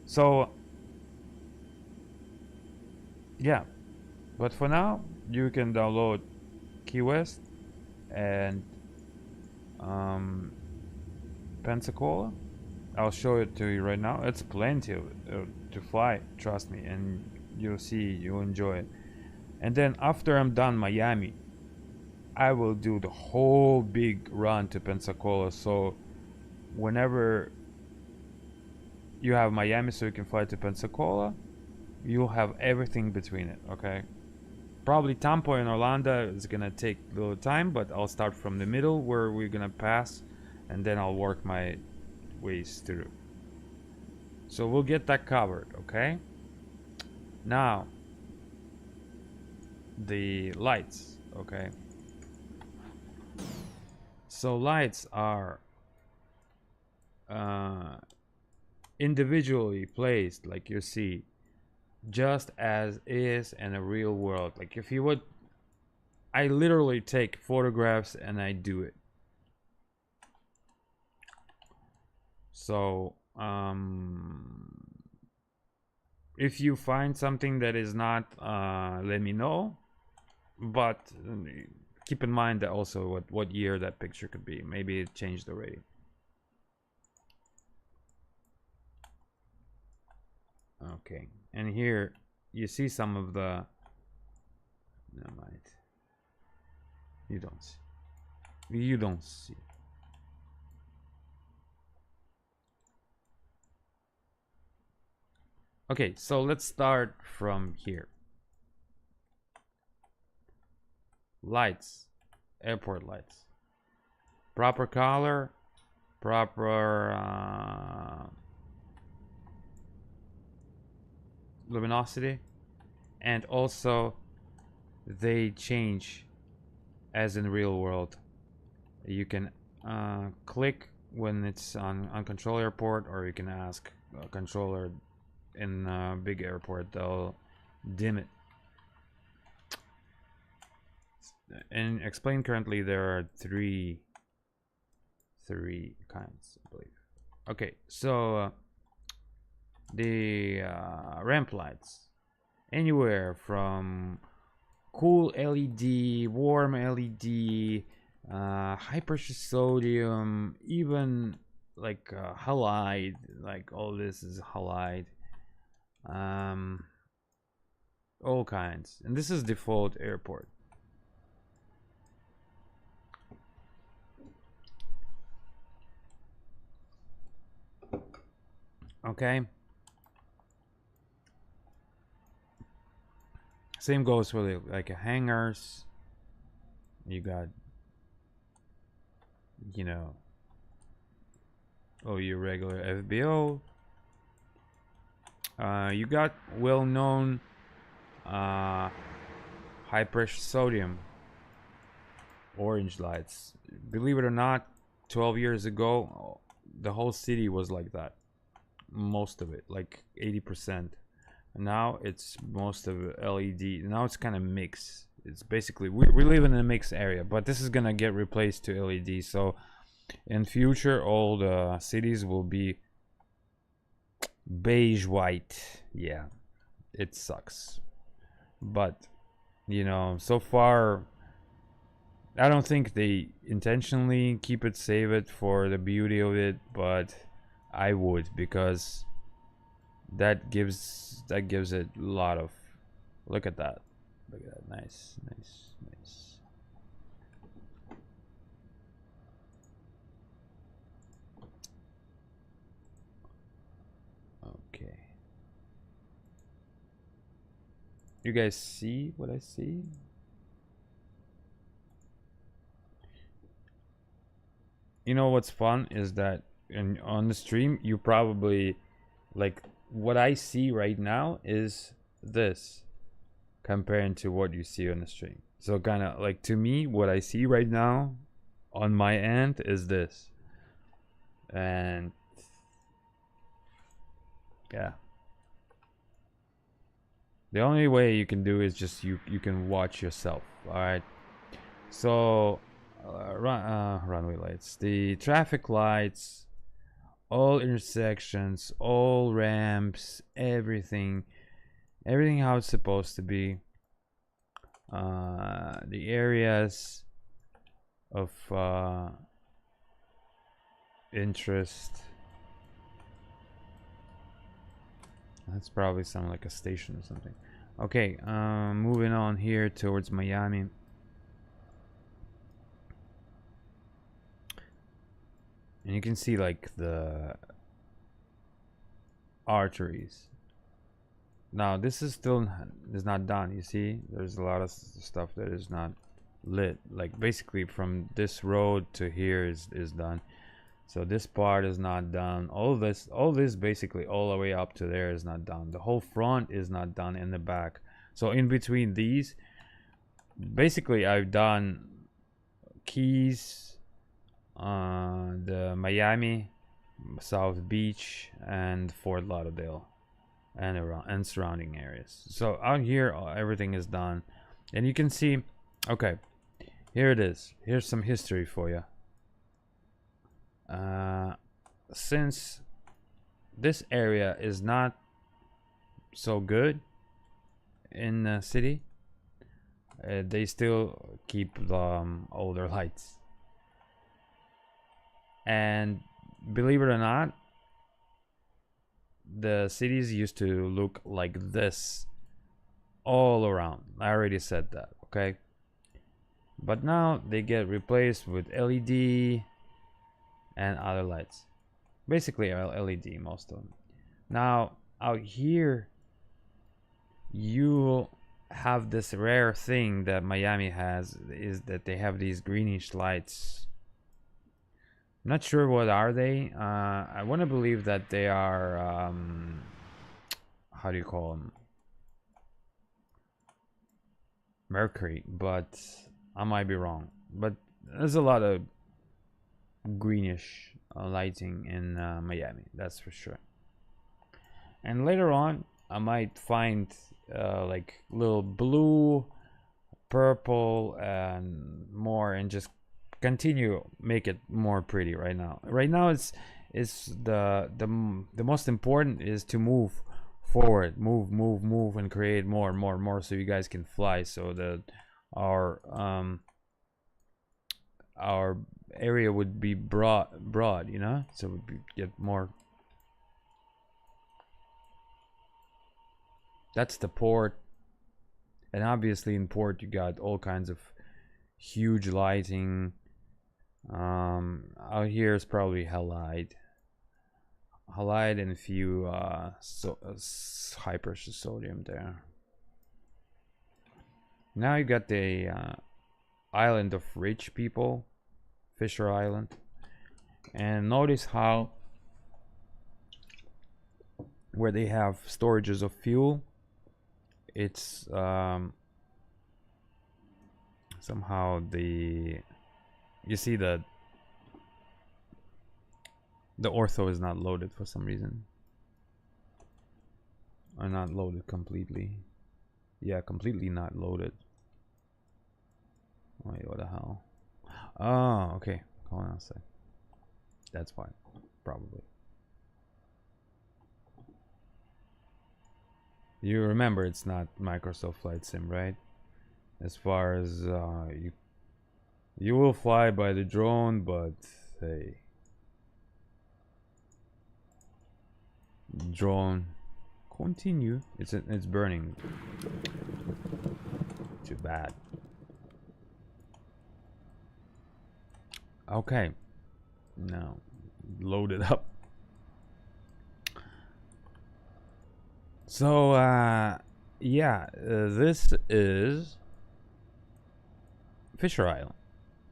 [SPEAKER 1] so yeah, but for now you can download Key West and Pensacola. I'll show it to you right now. It's plenty to fly, trust me, and you'll see, you'll enjoy it. And then after I'm done Miami, I will do the whole big run to Pensacola. So whenever you have Miami, so you can fly to Pensacola, you'll have everything between it, okay? Probably Tampa and Orlando is gonna take a little time, but I'll start from the middle where we're gonna pass, and then I'll work my ways through. So we'll get that covered, okay? Now, the lights, okay? So lights are individually placed, like you see, just as is in a real world. Like if you would, I literally take photographs and I do it. So if you find something that is not, let me know, but keep in mind that also what year that picture could be. Maybe it changed already. Okay, and here you see some of the, never mind, you don't see. Okay, so let's start from here. Lights, airport lights, proper color, proper luminosity, and also they change as in real world. You can click when it's on control airport, or you can ask a controller in a big airport, they'll dim it. And explain, currently there are three 3 kinds, I believe. Okay, so the ramp lights, anywhere from cool LED, warm LED, high pressure sodium, even like halide, like all this is halide, all kinds. And this is default airport. Okay, same goes for the like hangars. You got, you know, your regular FBO. You got well-known high pressure sodium orange lights. Believe it or not, 12 years ago the whole city was like that, most of it, like 80%. Now it's most of it LED. Now it's kind of mixed. It's basically we live in a mixed area, but this is gonna get replaced to LED. So in future all the cities will be beige white. Yeah, it sucks, but you know, so far I don't think they intentionally keep it, save it for the beauty of it, but I would, because that gives it a lot of, look at that, nice. Okay, you guys see what I see? You know what's fun is that on the stream you probably, like, what I see right now is this comparing to what you see on the stream. So kind of like, to me, what I see right now on my end is this. And yeah, the only way you can do is just you can watch yourself. All right, so runway lights, the traffic lights, all intersections, all ramps, everything how it's supposed to be. The areas of interest, that's probably something like a station or something. Okay, moving on here towards Miami. And you can see like the arteries. Now this is still not done. You see, there's a lot of stuff that is not lit. Like basically from this road to here is done. So this part is not done. All this basically all the way up to there is not done. The whole front is not done in the back. So in between these, basically I've done Keys, the Miami, South Beach, and Fort Lauderdale, and around and surrounding areas. So out here everything is done, and you can see, okay, here it is. Here's some history for you. Since this area is not so good in the city, they still keep the older lights. And believe it or not, the cities used to look like this all around. I already said that, okay? But now they get replaced with LED and other lights. Basically LED, most of them. Now out here you have this rare thing that Miami has, is that they have these greenish lights. I'm not sure what are they. I want to believe that they are how do you call them, mercury, but I might be wrong. But there's a lot of greenish lighting in Miami, that's for sure. And later on I might find like little blue, purple, and more, and just continue make it more pretty right now. Right now it's the most important is to move forward, move and create more and more and more so you guys can fly, so that our area would be broad, you know, so we get more. That's the port, and obviously in port you got all kinds of huge lighting. Out here is probably halide and a few high pressure sodium there. Now you got the island of rich people, Fisher Island, and notice how where they have storages of fuel, it's somehow you see that the ortho is not loaded for some reason, or not loaded completely. Yeah, completely not loaded. Wait, what the hell? Oh, okay. Hold on a sec. That's fine, probably. You remember it's not Microsoft Flight Sim, right? As far as you will fly by the drone, but hey, drone continue. It's burning. Too bad. Okay, now load it up. So yeah, this is Fisher Island,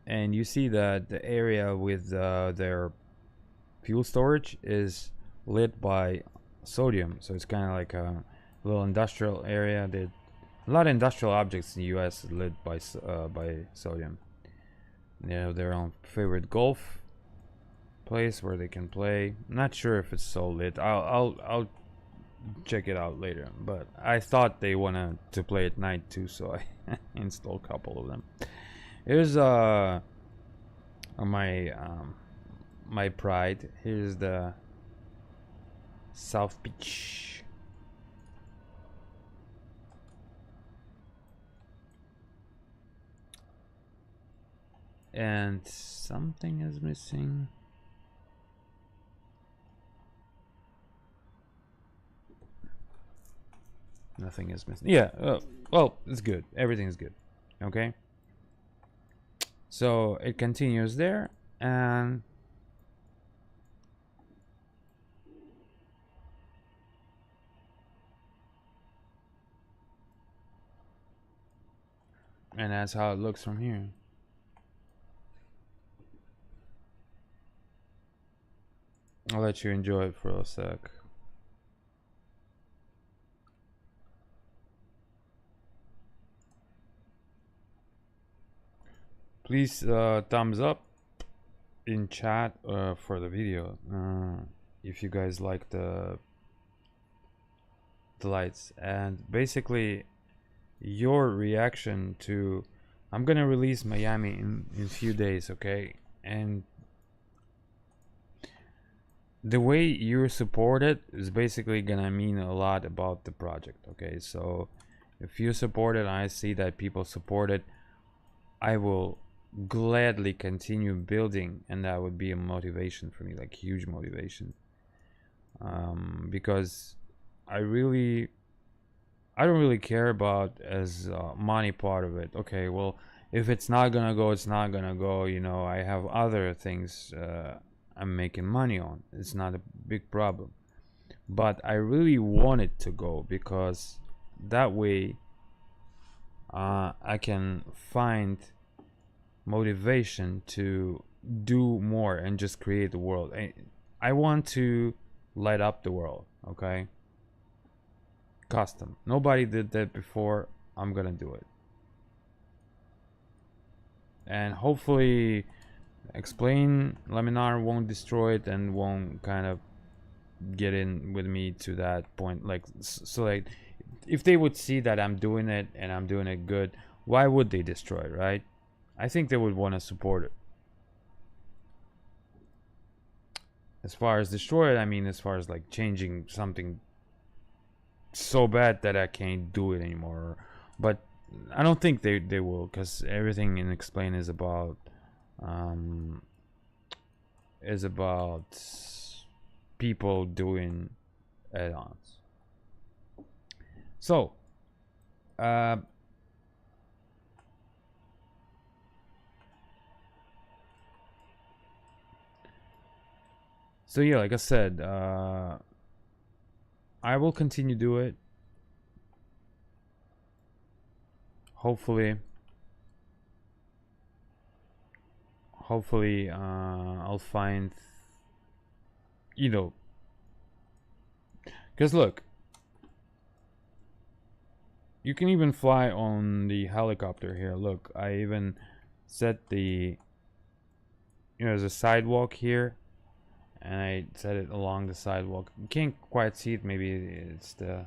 [SPEAKER 1] and you see that the area with their fuel storage is lit by sodium, so it's kind of like a little industrial area. A lot of industrial objects in the US is lit by sodium. They have their own favorite golf place where they can play. I'm not sure if it's so lit. I'll check it out later, but I thought they wanted to play at night too, so I installed a couple of them. Here's my pride. Here's the South Beach. And something is missing. Nothing is missing. Yeah, well, it's good. Everything is good. Okay. So it continues there, and that's how it looks from here. I'll let you enjoy it for a sec. Please thumbs up in chat for the video if you guys like the lights, and basically your reaction to, I'm gonna release Miami in a few days, okay, and the way you support it is basically gonna mean a lot about the project. Okay, so if you support it, I see that people support it, I will gladly continue building, and that would be a motivation for me, like huge motivation, because I don't really care about as money part of it. Okay, well, if it's not gonna go, it's not gonna go, you know. I have other things I'm making money on. It's not a big problem, but I really want it to go, because that way I can find motivation to do more and just create the world. I want to light up the world. Okay, custom, nobody did that before. I'm gonna do it, and hopefully explain laminar won't destroy it and won't kind of get in with me to that point. Like, so like if they would see that I'm doing it and I'm doing it good, why would they destroy it, right? I think they would want to support it. As far as destroy it, I mean as far as like changing something so bad that I can't do it anymore. But I don't think they will, because everything in Explain is about people doing add-ons. So so yeah, like I said, I will continue to do it. Hopefully I'll find, you know, because look, you can even fly on the helicopter here. Look, I even set the, there's a sidewalk here, and I set it along the sidewalk. You can't quite see it. Maybe it's the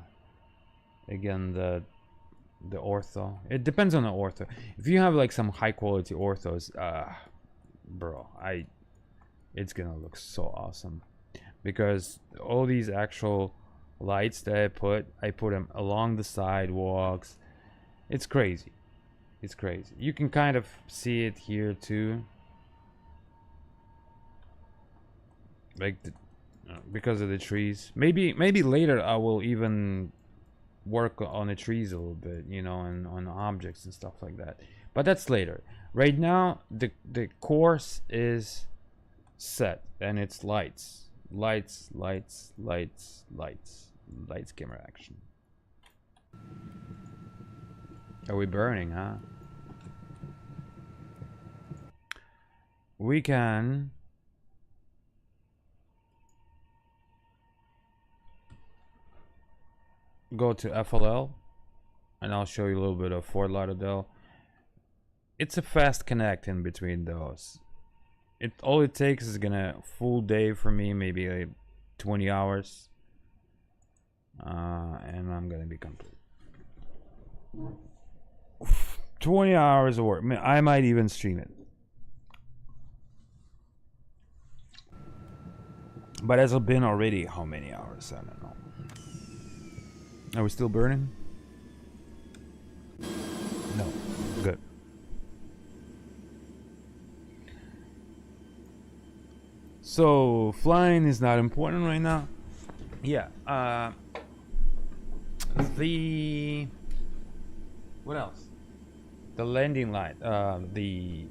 [SPEAKER 1] ortho. It depends on the ortho. If you have like some high quality orthos, bro, it's gonna look so awesome, because all these actual lights that I put them along the sidewalks. It's crazy. It's crazy. You can kind of see it here too, like because of the trees. Maybe later I will even work on the trees a little bit, and on objects and stuff like that. But that's later. Right now, the course is set, and it's lights, camera action. Are we burning, huh? We can go to FLL, and I'll show you a little bit of Fort Lauderdale. It's a fast connect in between those. All it takes is gonna full day for me, maybe like 20 hours, and I'm gonna be complete. 20 hours of work. I might even stream it. But has it been already how many hours? I don't know. Are we still burning? No. Good. So flying is not important right now. Yeah. What else? The landing light. The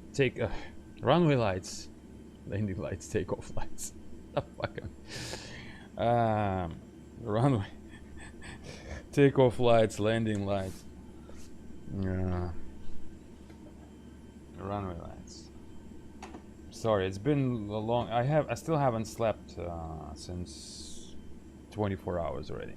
[SPEAKER 1] runway lights, landing lights, takeoff lights. The fuck. Runway. Takeoff lights, landing lights. Runway lights. Sorry, it's been a long. I still haven't slept since 24 hours already.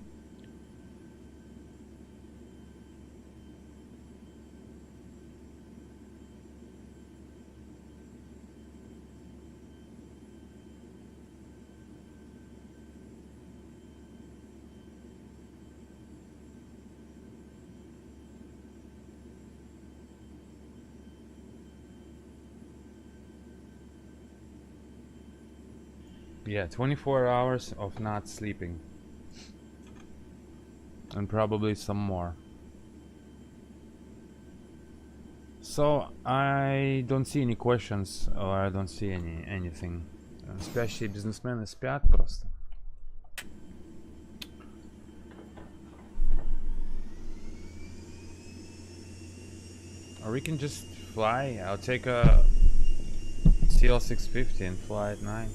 [SPEAKER 1] Yeah, 24 hours of not sleeping. And probably some more. So I don't see any questions, or I don't see anything. Спящие бизнесмены спят просто. Or we can just fly. I'll take a CL650 and fly at night.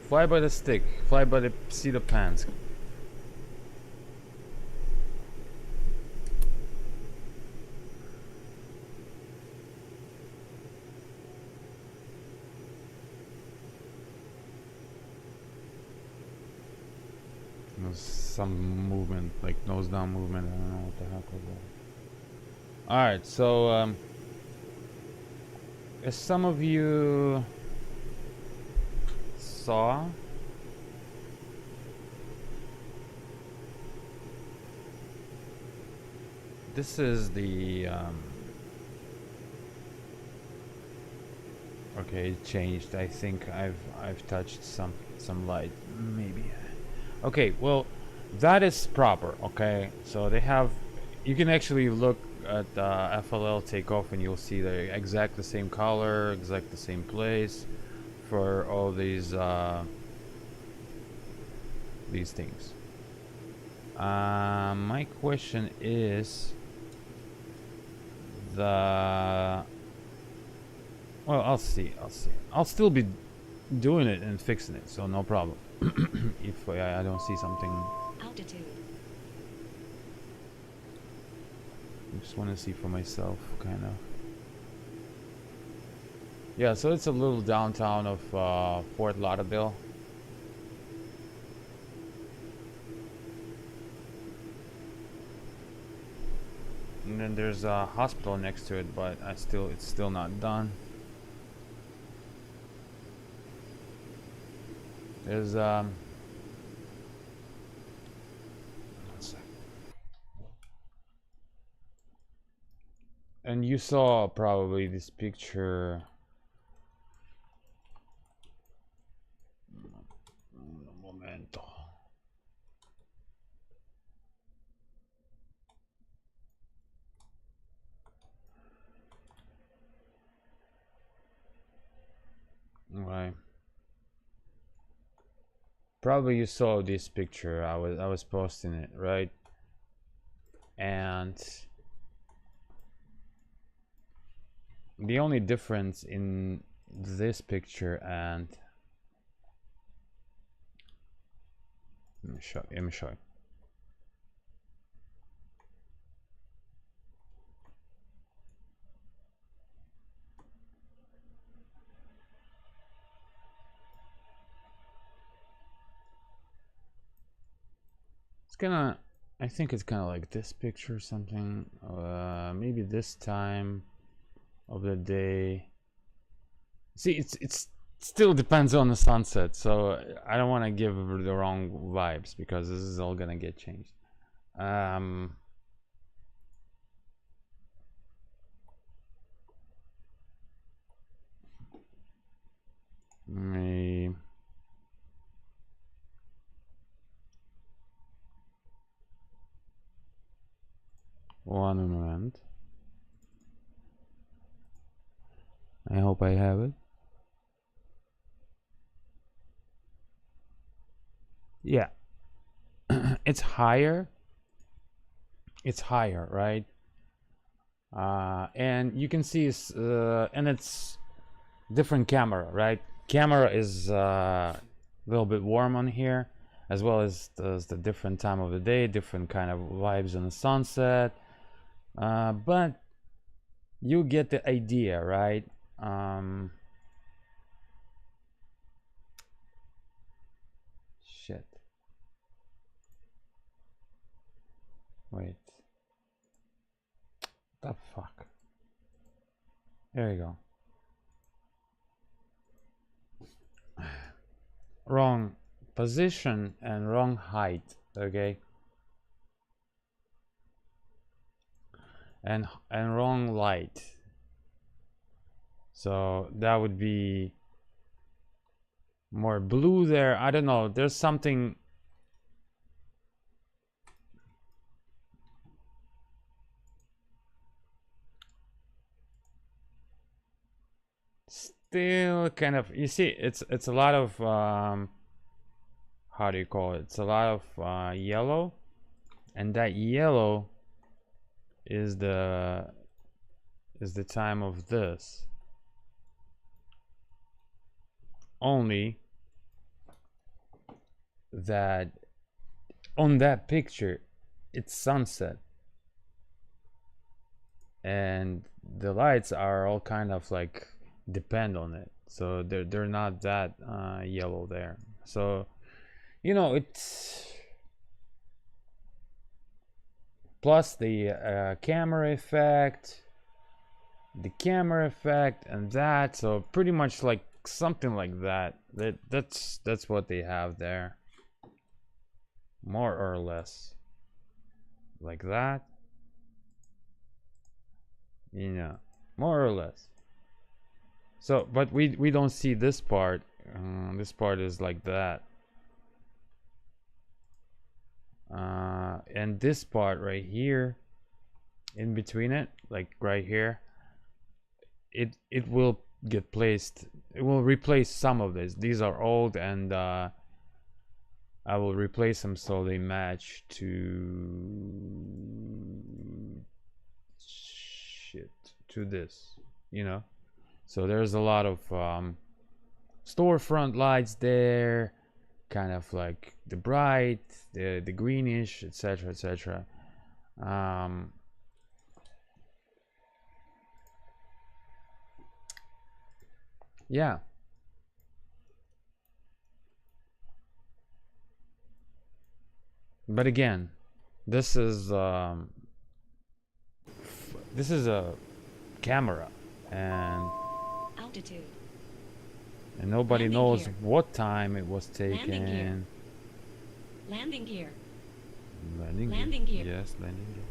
[SPEAKER 1] Fly by the stick. Fly by the seat of pants. There's some movement, like nose down movement. I don't know what the heck was that. Alright, so as some of you saw. This is the okay, it changed. I think I've touched some light, maybe. Okay, well, that is proper. Okay, so they have, you can actually look at the FLL takeoff and you'll see the exact the same color, exact the same place for all these things. My question is the, well, I'll see. I'll still be doing it and fixing it, so no problem. If I don't see something.
[SPEAKER 3] Altitude.
[SPEAKER 1] I just want to see for myself, kind of. Yeah, so it's a little downtown of Fort Lauderdale. And then there's a hospital next to it, but it's still not done. There's one sec. And you saw probably this picture. Un momento. Right. Probably you saw this picture. I was posting it, right? And the only difference in this picture and let me show you. I think it's kind of like this picture or something. Maybe this time of the day. See, it's still depends on the sunset, so I don't want to give the wrong vibes because this is all gonna get changed. Me. One moment. I hope I have it. Yeah. It's higher. It's higher, right? And you can see and it's different camera, right? Camera is a little bit warm on here, as well as the different time of the day, different kind of vibes in the sunset. But you get the idea, right? Shit. Wait. The fuck. There you go. Wrong position and wrong height, okay? And wrong light. So that would be more blue there. I don't know. There's something. Still kind of, you see, it's a lot of how do you call it? It's a lot of yellow, and that yellow is the time of this. Only that on that picture it's sunset and the lights are all kind of like depend on it, so they're not that yellow there. So you know, it's plus the camera effect, and that, so pretty much like something like that. That's what they have there, more or less, like that. You know, more or less. So, but we don't see this part. This part is like that. And this part right here, in between it, like right here, it will get placed. It will replace some of this. These are old, and I will replace them so they match to this, you know. So there's a lot of storefront lights there, kind of like the bright, the greenish, etc., etc. Yeah. But again, this is a camera, and
[SPEAKER 3] altitude.
[SPEAKER 1] And nobody
[SPEAKER 3] Landing
[SPEAKER 1] knows
[SPEAKER 3] gear.
[SPEAKER 1] what time it was
[SPEAKER 3] Landing gear.
[SPEAKER 1] taken.
[SPEAKER 3] Landing gear.
[SPEAKER 1] Landing gear. Yes, landing gear.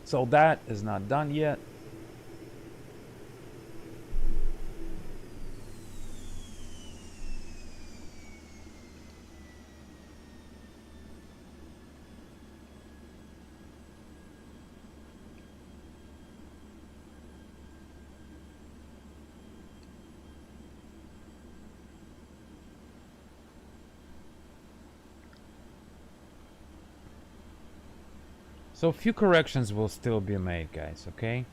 [SPEAKER 1] So that is not done yet. So a few corrections will still be made, guys, okay?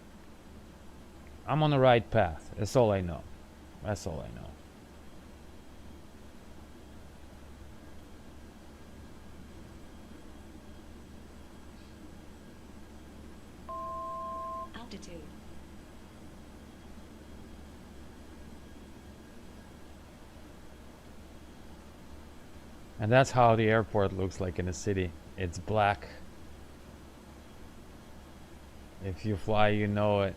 [SPEAKER 1] I'm on the right path. That's all I know. That's all I know.
[SPEAKER 3] Altitude.
[SPEAKER 1] And that's how the airport looks like in the city. It's black. If you fly, you know it.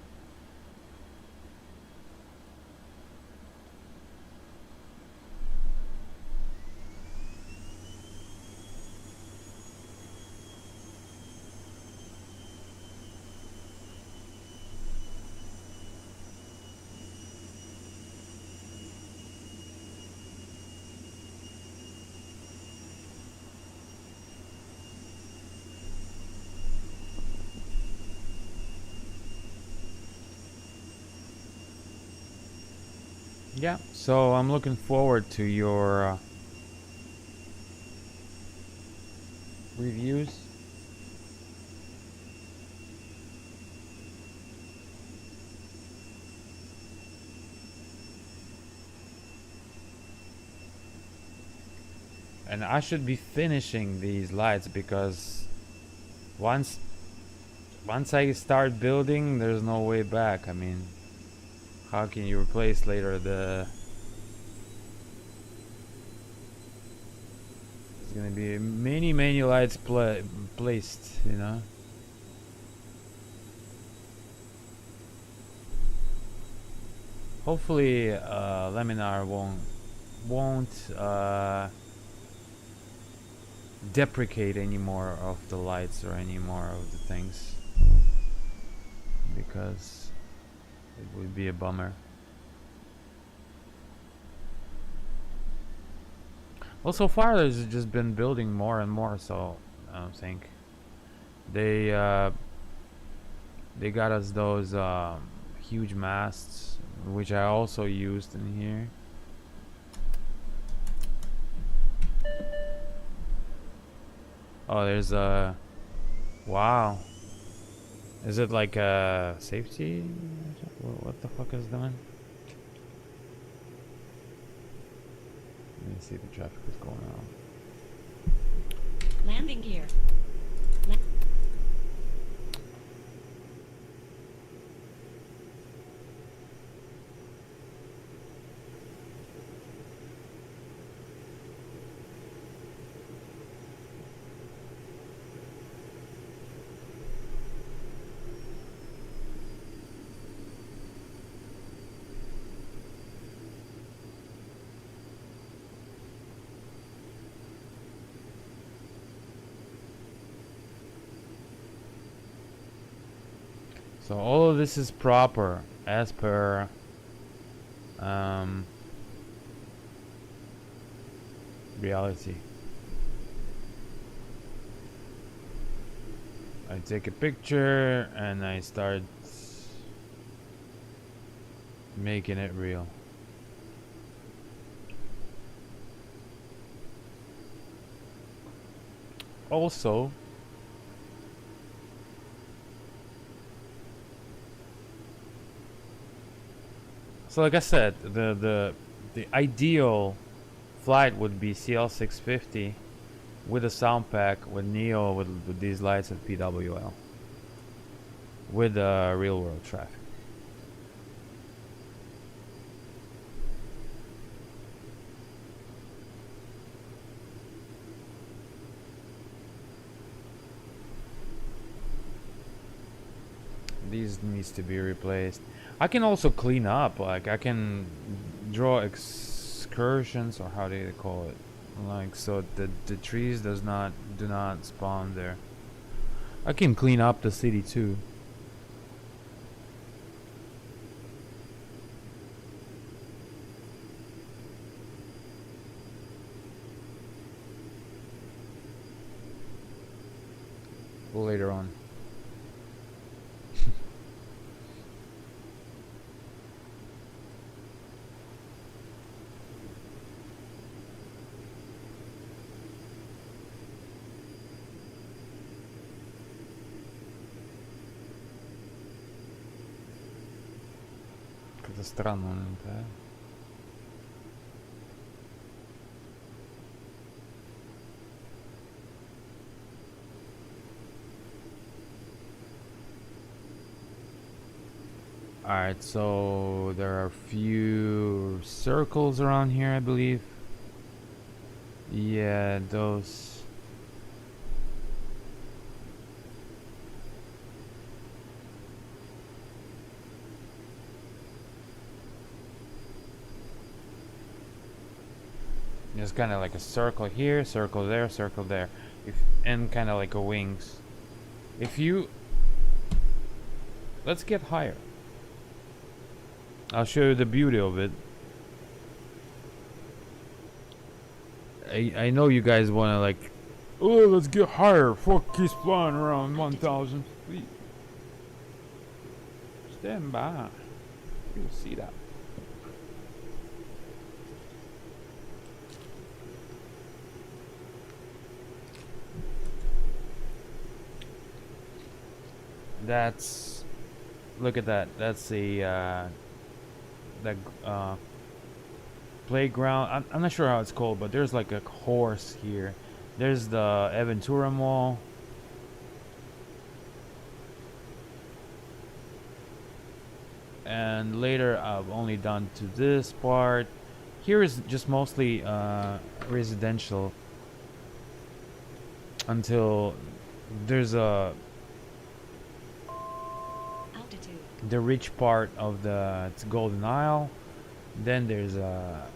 [SPEAKER 1] Yeah, so I'm looking forward to your reviews. And I should be finishing these lights because once I start building, there's no way back. I mean, how can you replace later the... There's gonna be many lights placed, you know? Hopefully Laminar won't deprecate any more of the lights or any more of the things, because it would be a bummer. Well, so far there's just been building more and more, so I don't think they got us those huge masts, which I also used in here. Oh, there's a... Wow. Is it like a safety? What the fuck is doing? Let me see the traffic is going on.
[SPEAKER 3] Landing gear.
[SPEAKER 1] So all of this is proper as per reality. I take a picture and I start making it real. Also, so like I said, the ideal flight would be CL650 with a sound pack with Neo with these lights at PWL with real world traffic. These needs to be replaced. I can also clean up, like I can draw excursions, or how do you call it, like so the trees do not spawn there. I can clean up the city too. Later on. Как-то странно он, да? Alright, so there are a few circles around here, I believe. Yeah, those. There's kind of like a circle here, circle there, circle there. And kind of like a wings. If you... Let's get higher. I'll show you the beauty of it. I know you guys want to like, oh, let's get higher. Fuck, he's flying around 1,000 feet. Stand by. You'll see that. That's, look at that. That's a playground. I'm not sure how it's called, but there's like a horse here. There's the Aventura Mall. And later I've only done to this part. Here is just mostly residential until there's a
[SPEAKER 3] Altitude.
[SPEAKER 1] the rich part of the Golden Isle. Then there's a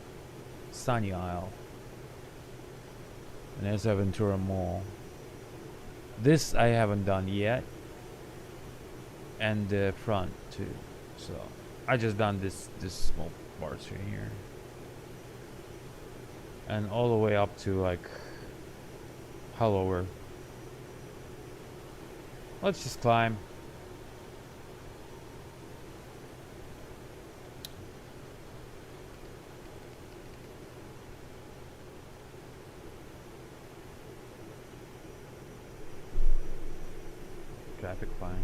[SPEAKER 1] Sunny Isle. And there's Aventura Mall. This I haven't done yet. And the front too. So I just done this small parts right here. And all the way up to like Hello Earth. Let's just climb. Traffic finding.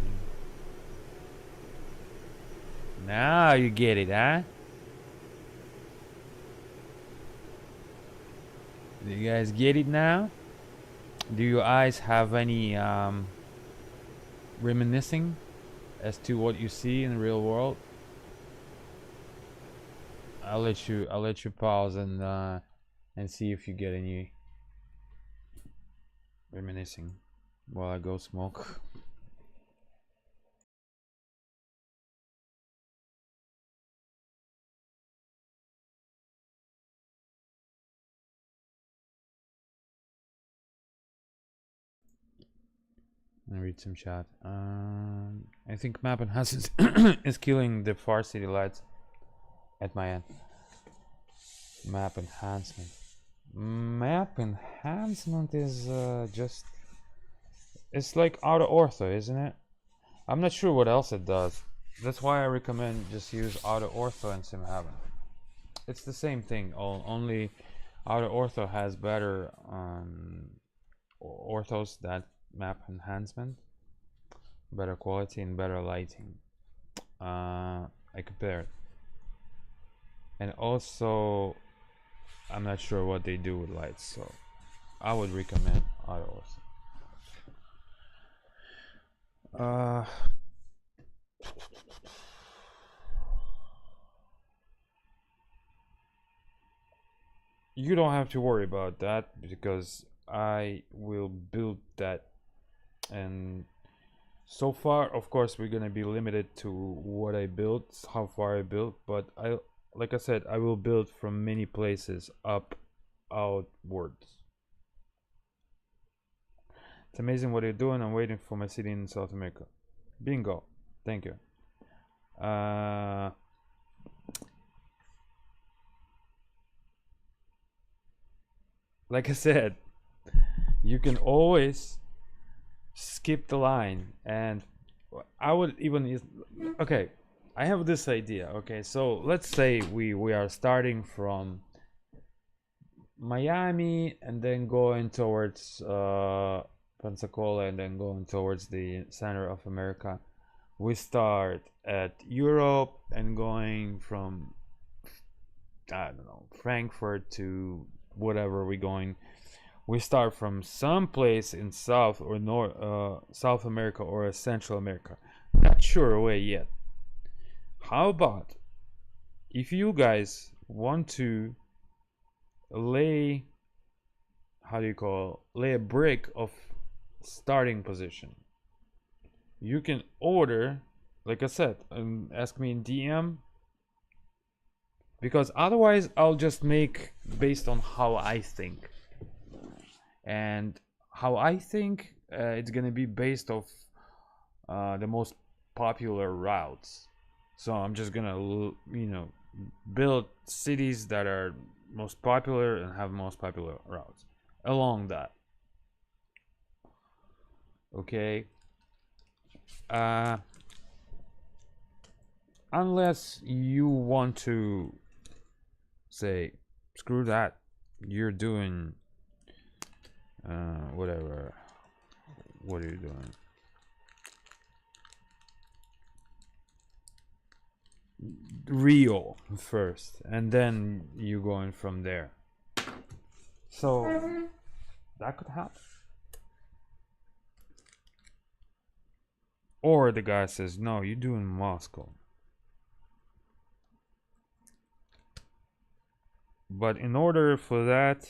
[SPEAKER 1] Now you get it, huh? Do you guys get it now? Do your eyes have any reminiscing as to what you see in the real world? I'll let you pause and see if you get any reminiscing while I go smoke. I'll read some chat. I think map enhancement is killing the Far City lights at my end. Map enhancement. Map enhancement is just... It's like auto ortho, isn't it? I'm not sure what else it does. That's why I recommend just use auto ortho and sim heaven. It's the same thing, only auto ortho has better orthos that map enhancement, better quality and better lighting. I compared, and also I'm not sure what they do with lights, so I would recommend auto ortho. You don't have to worry about that because I will build that, and so far of course we're gonna be limited to what I built, how far I built, but like I said, I will build from many places up outwards. It's amazing what you're doing. I'm waiting for my city in South America. Bingo. Thank you. Like I said, you can always skip the line, and I would even... Okay, I have this idea. Okay, so let's say we are starting from Miami and then going towards Pensacola and then going towards the center of America. We start at Europe and going from, I don't know, Frankfurt to whatever we're going. We start from some place in South or North, South America or Central America. Not sure where yet. How about if you guys want to lay, lay a brick of starting position, you can order, like I said, and ask me in DM, because otherwise I'll just make based on how I think, and how I think it's gonna be based off the most popular routes. So I'm just gonna build cities that are most popular and have most popular routes along that. Okay, unless you want to say screw that, you're doing whatever. What are you doing? Rio first, and then you going from there. So that could happen. Or the guy says, no, you're doing Moscow. But in order for that,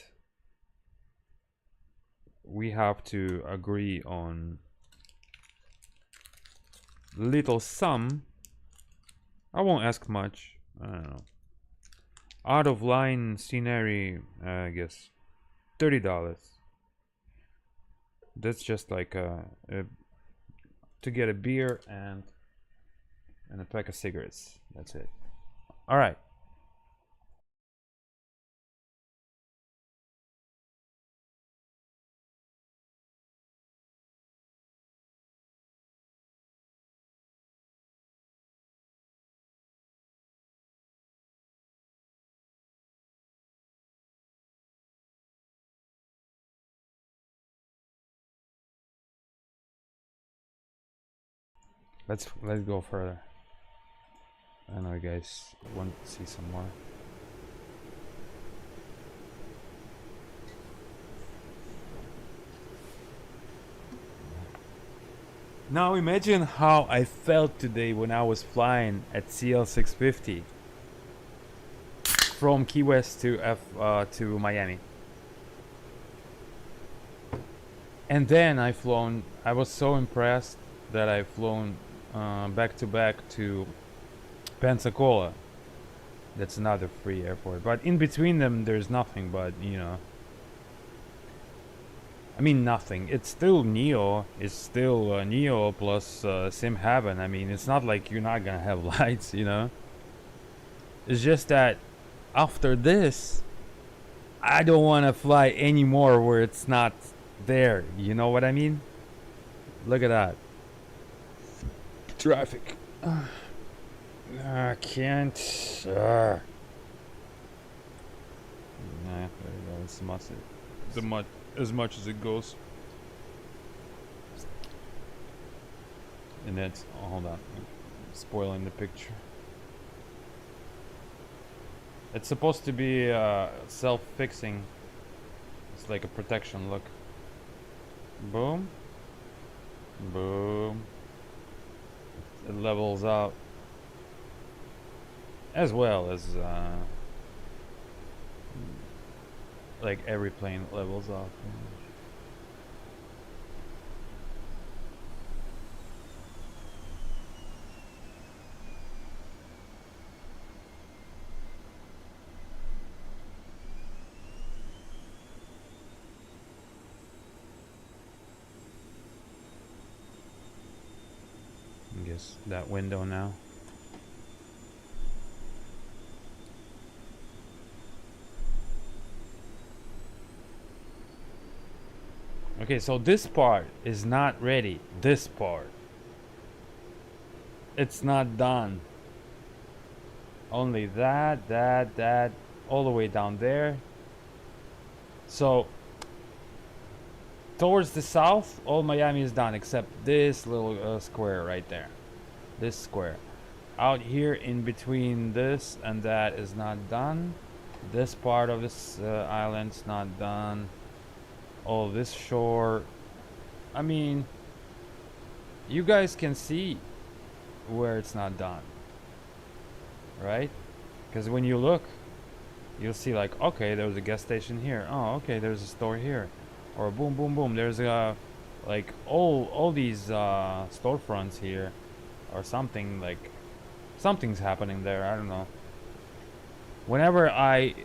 [SPEAKER 1] we have to agree on little sum. I won't ask much. I don't know. Out of line scenery, I guess $30. That's just like to get a beer and a pack of cigarettes. That's it. All right. Let's go further. I know you guys want to see some more. Now imagine how I felt today when I was flying at CL 650 from Key West to Miami. And then I was so impressed that I flown back to back to Pensacola. That's another free airport, but in between them there's nothing but I mean, nothing. It's still Neo. It's still Neo plus Sim Heaven. I mean, it's not like you're not gonna have lights, you know? It's just that after this, I don't want to fly anymore where it's not there. You know what I mean? Look at that. Traffic. I can't. Nah, there you go. It's as much as it goes. And that's, oh, hold on, I'm spoiling the picture. It's supposed to be self-fixing. It's like a protection. Look. Boom. Boom. It levels out. As well as like every plane levels off. I guess that window now. Okay, so this part is not ready. This part. It's not done. Only that, all the way down there. So, towards the south, all Miami is done except this little square right there. This square. Out here in between this and that is not done. This part of this island's not done. Oh, this shore. I mean, you guys can see where it's not done, right? Because when you look, you'll see like, okay, there's a gas station here. Oh, okay, there's a store here. Or boom, boom, boom. There's a like all these storefronts here, or something, like something's happening there. I don't know. Whenever I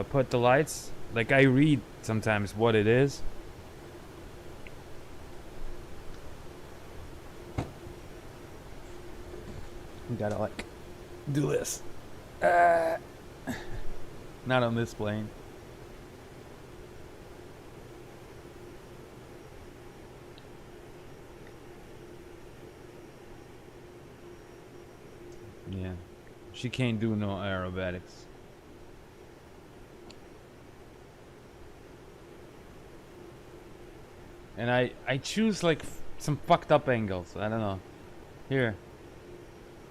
[SPEAKER 1] put the lights, like I read sometimes what it is. You gotta like do this. Not on this plane. Yeah, she can't do no aerobatics. And I choose like some fucked up angles. I don't know. Here,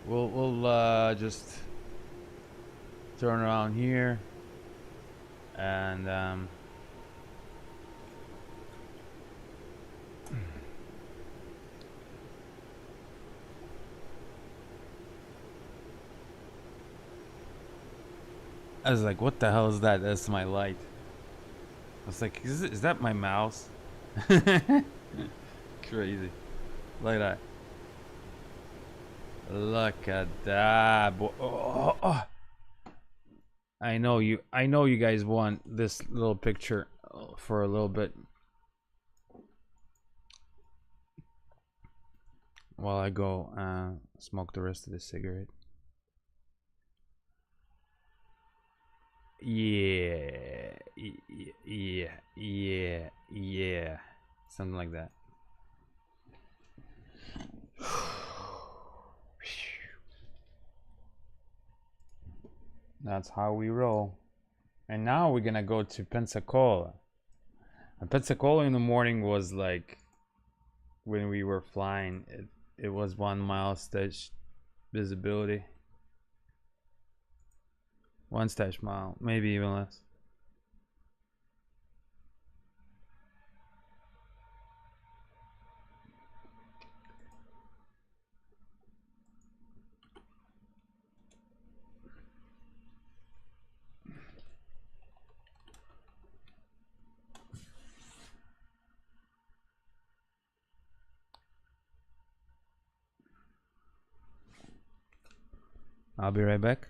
[SPEAKER 1] we'll just turn around here, and I was like, what the hell is that? That's my light. I was like, is that my mouse? Crazy. Look at that. Look at that, boy. Oh. I know you guys want this little picture for a little bit while I go smoke the rest of the cigarette. Yeah, something like that. That's how we roll. And now we're gonna go to Pensacola. And Pensacola in the morning was like, when we were flying, it was 1 mile stage visibility. 1 stage mile, maybe even less. I'll be right back.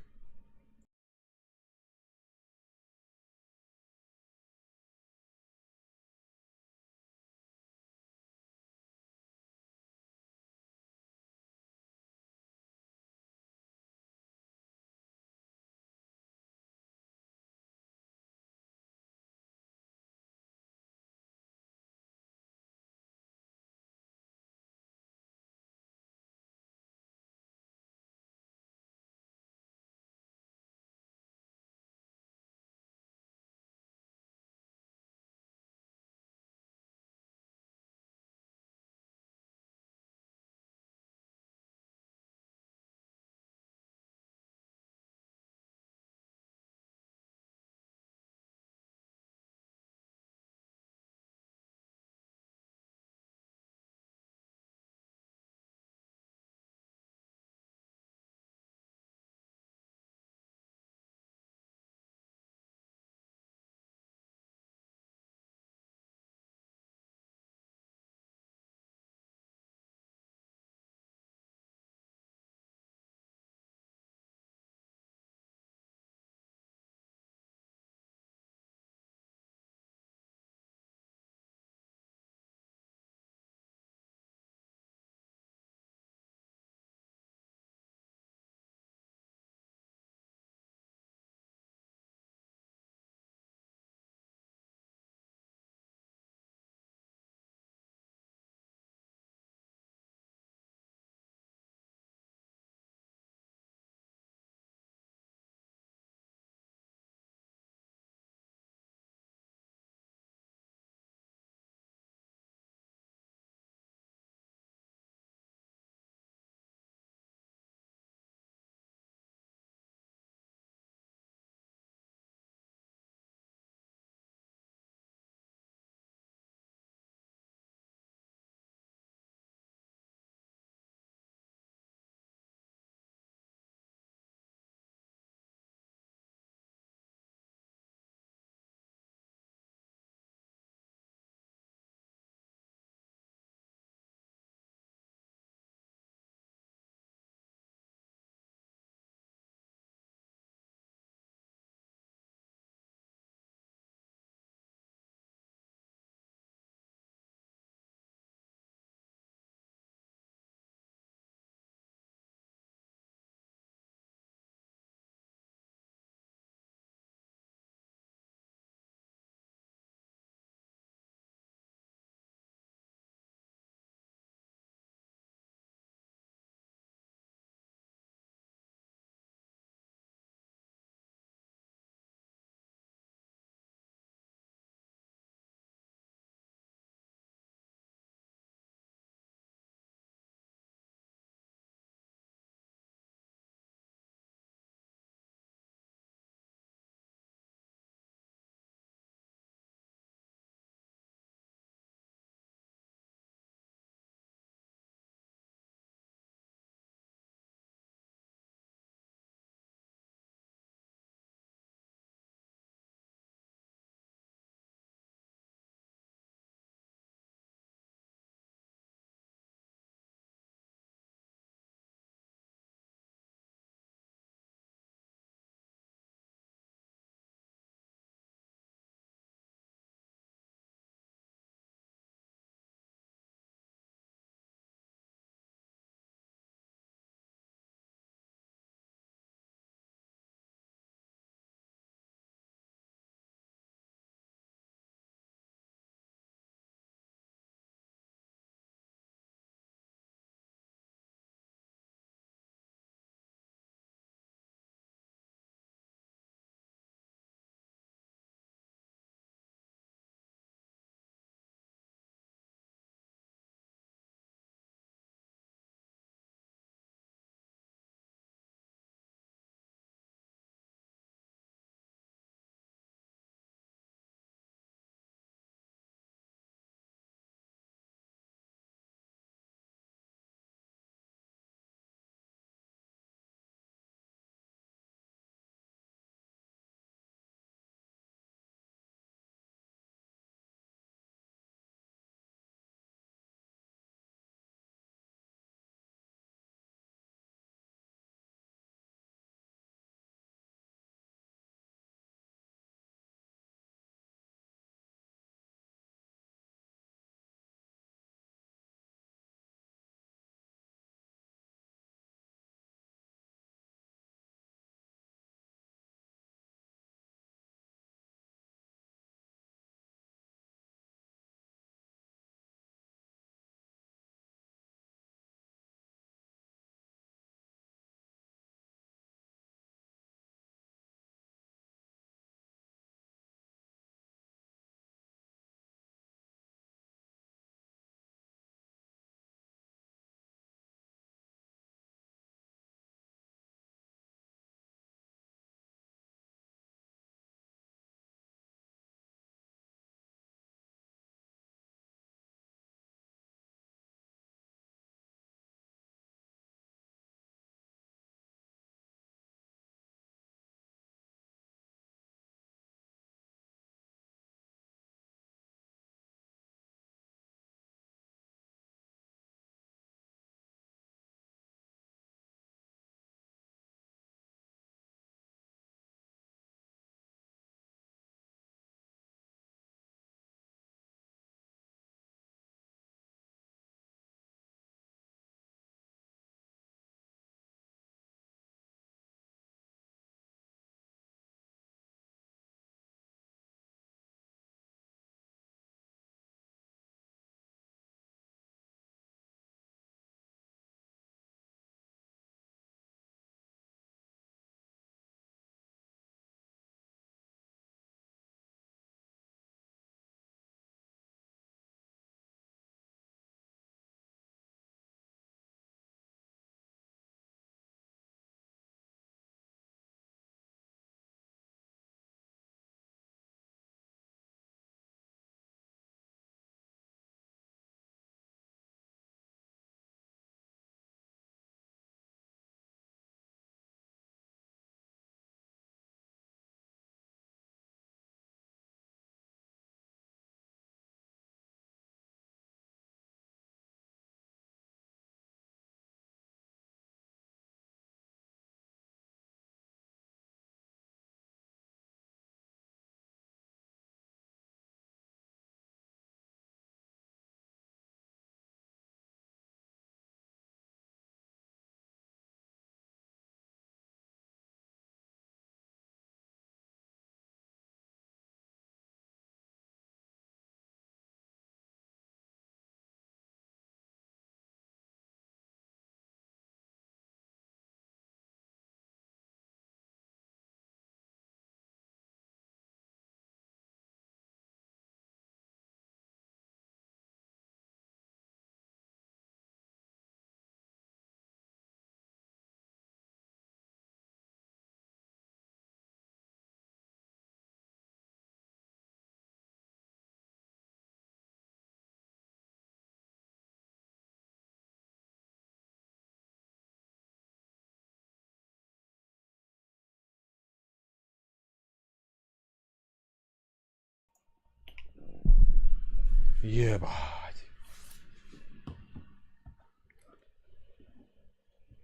[SPEAKER 1] Ебать.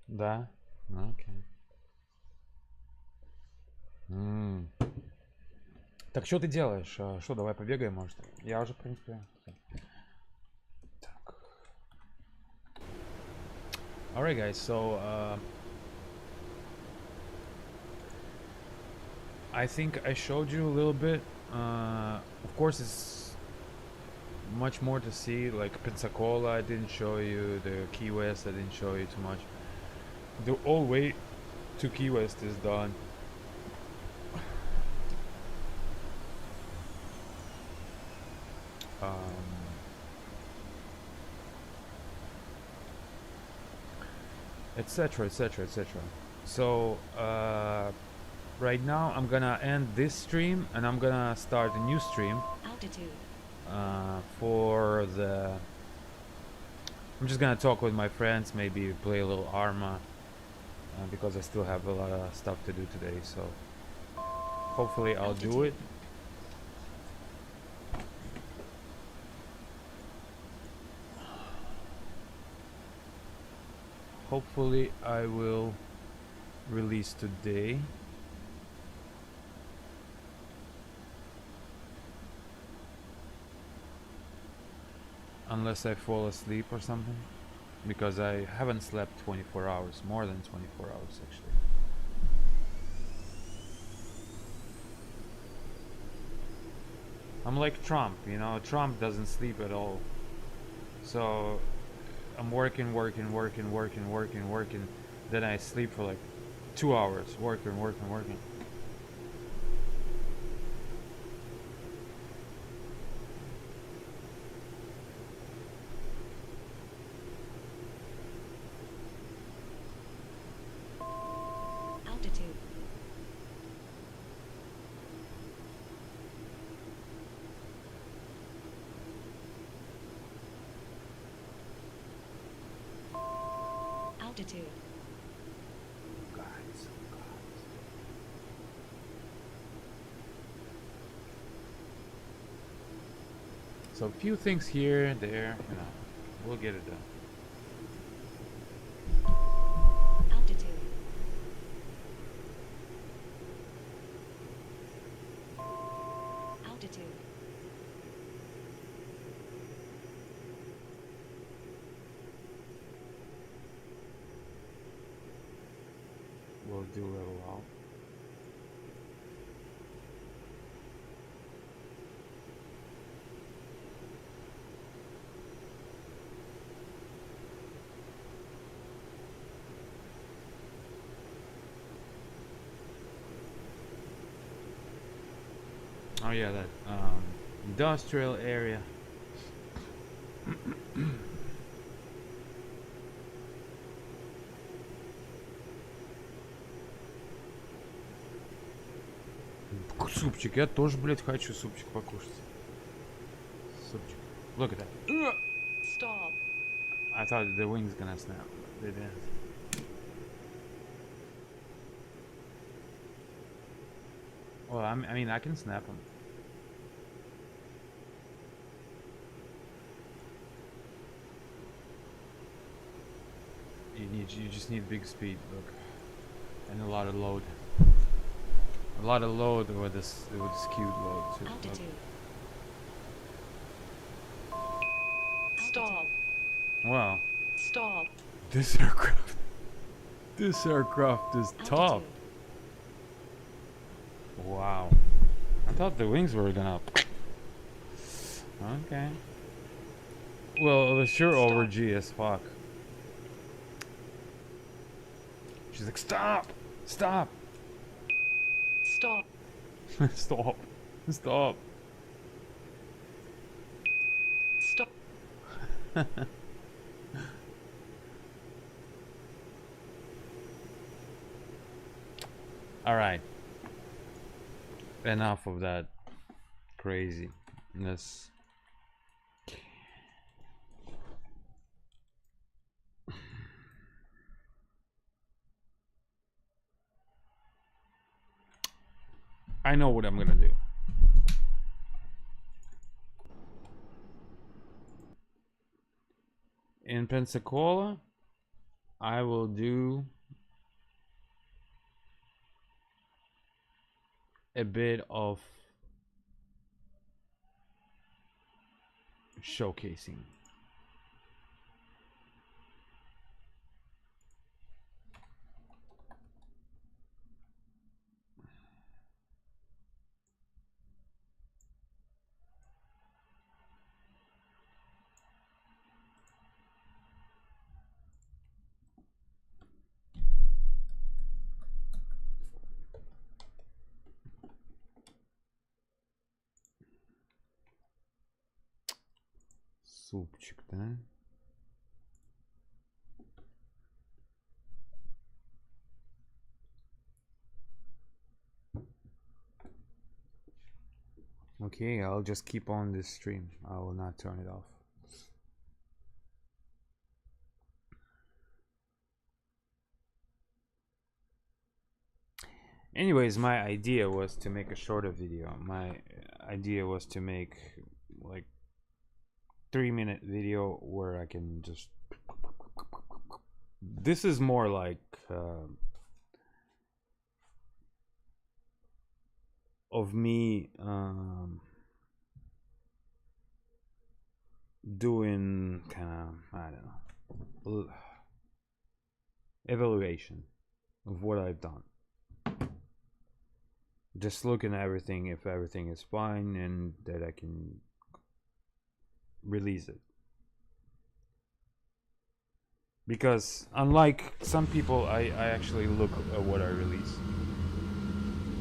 [SPEAKER 1] Да? Ну, окей. Так, что ты делаешь? Что, давай побегаем, может? Я уже, в принципе... Так. Alright, guys, so... I think I showed you a little bit. Of course, it's much more to see. Like Pensacola, I didn't show you. The Key West, I didn't show you too much. The whole way to Key West is done. Etc. Etc. Etc. So right now I'm gonna end this stream and I'm gonna start a new stream.
[SPEAKER 3] Altitude.
[SPEAKER 1] For the... I'm just gonna talk with my friends, maybe play a little Arma, because I still have a lot of stuff to do today, so hopefully I'll do it. Hopefully I will release today. Unless I fall asleep or something, because I haven't slept 24 hours, more than 24 hours actually. I'm like Trump, you know, Trump doesn't sleep at all. So I'm working, then I sleep for like 2 hours, working.
[SPEAKER 3] Altitude. Altitude.
[SPEAKER 1] Guys. So a few things here, there, you know, we'll get it done.
[SPEAKER 3] Altitude. Altitude.
[SPEAKER 1] We'll do level out. Oh yeah, that industrial area. Супчик, я тоже, блядь, хочу супчик покушать. Супчик. Look at that.
[SPEAKER 3] Stop.
[SPEAKER 1] I thought the wings gonna snap. They didn't. Well, I mean, I can snap them. You just need big speed, look, and a lot of load. A lot of load with this skewed load. Too.
[SPEAKER 3] Altitude.
[SPEAKER 2] Stop.
[SPEAKER 1] Wow.
[SPEAKER 2] Stop.
[SPEAKER 1] This aircraft is tough.
[SPEAKER 3] Altitude.
[SPEAKER 1] Wow. I thought the wings were gonna... Okay. Well, they're sure over G as fuck. She's like, stop! Stop!
[SPEAKER 2] Stop.
[SPEAKER 1] Stop. Stop.
[SPEAKER 2] Stop.
[SPEAKER 1] Alright. Enough of that craziness. I know what I'm gonna do. in Pensacola, I will do a bit of showcasing. Супчик, да? Okay, I'll just keep on this stream. I will not turn it off. Anyways, my idea was to make a shorter video. My idea was to make like 3-minute video where I can just... This is more like of me doing kind of, I don't know, evaluation of what I've done. Just looking at everything, if everything is fine, and that I can release it. Because unlike some people, I actually look at what I release.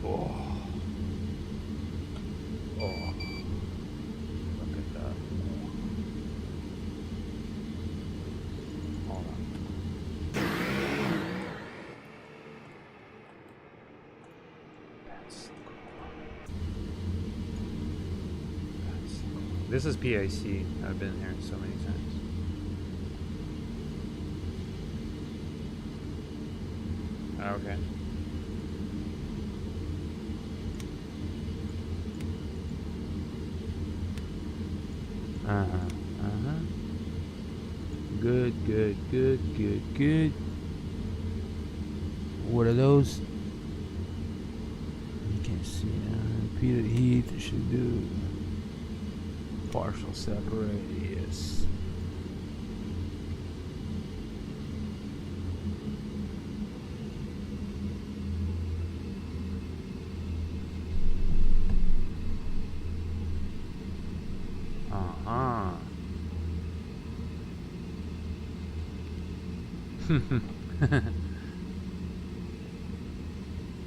[SPEAKER 1] Oh. Oh. Look at that. Hold on. This is PIC. I've been here so many times. Okay. Good, good, good, good, good. What are those? You can see repeated heat should do partial separate, yes.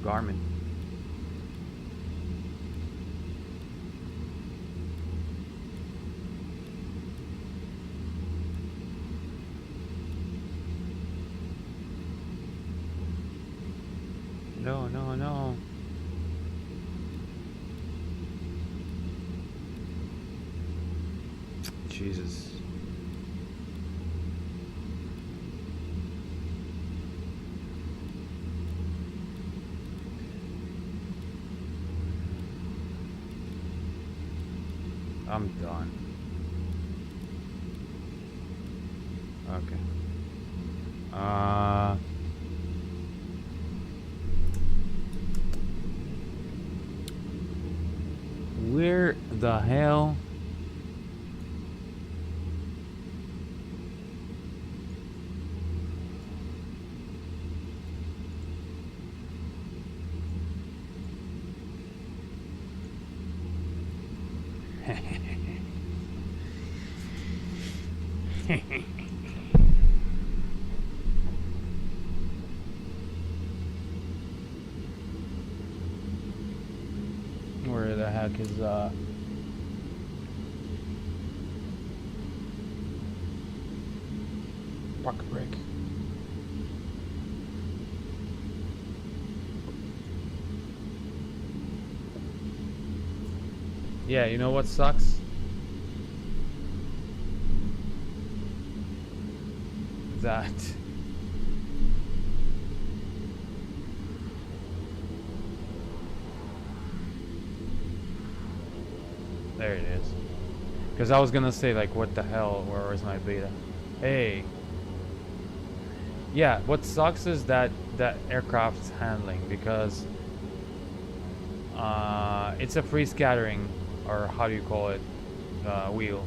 [SPEAKER 1] Garmin. No, no, no. Jesus. I'm done. Okay. Where the hell? Where the heck is Buck Brick? Yeah, you know what sucks? That there it is. Because I was gonna say, like, what the hell, where is my beta? Hey. Yeah, what sucks is that aircraft's handling, because it's a free scattering, or how do you call it, wheel.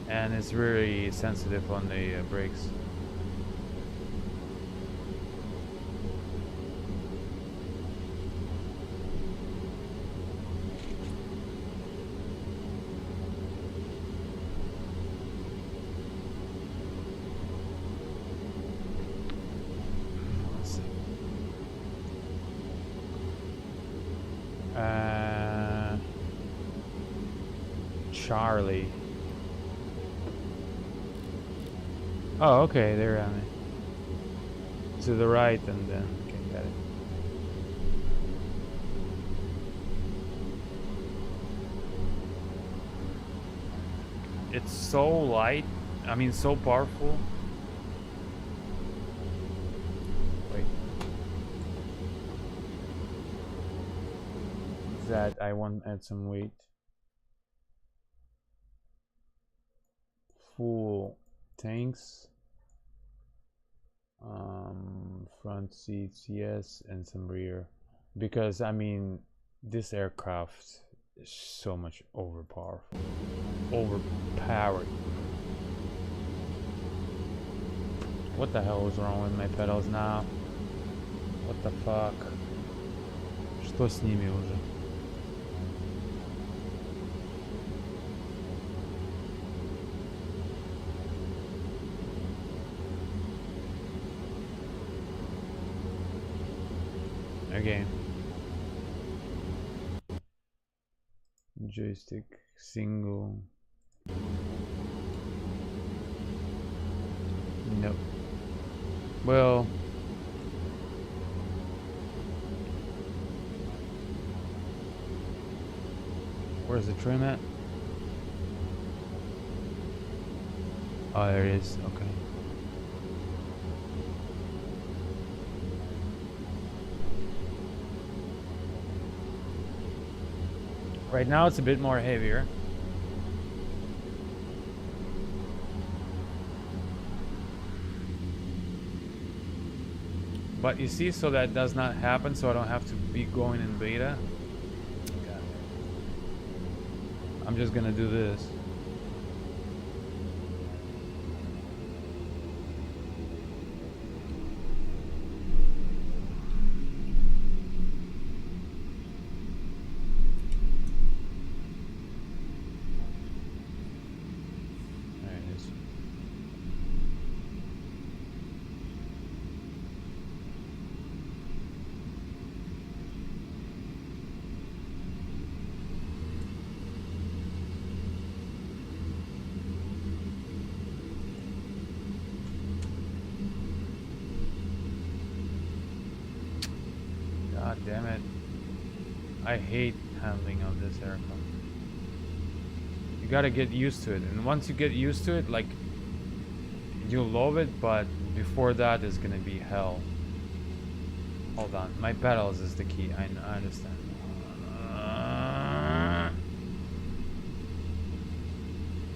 [SPEAKER 1] And it's really sensitive on the brakes. Charlie. Oh, okay, they're on it. To the right, and then okay, got it. It's so light. I mean, so powerful. Wait. That I want to add some weight. Full tanks. Front seats, yes, and some rear. Because I mean, this aircraft is so much overpowered. What the hell is wrong with my pedals now? What the fuck? Что с ними уже? Again. Joystick single. Nope. Well, where's the trim at? Oh, there it is. Okay. Right now it's a bit more heavier. But you see, so that does not happen, so I don't have to be going in beta. I'm just gonna do this. God damn it. I hate handling of this aircraft. You gotta get used to it, and once you get used to it, like, you'll love it, but before that is gonna be hell. Hold on, my pedals is the key. I understand.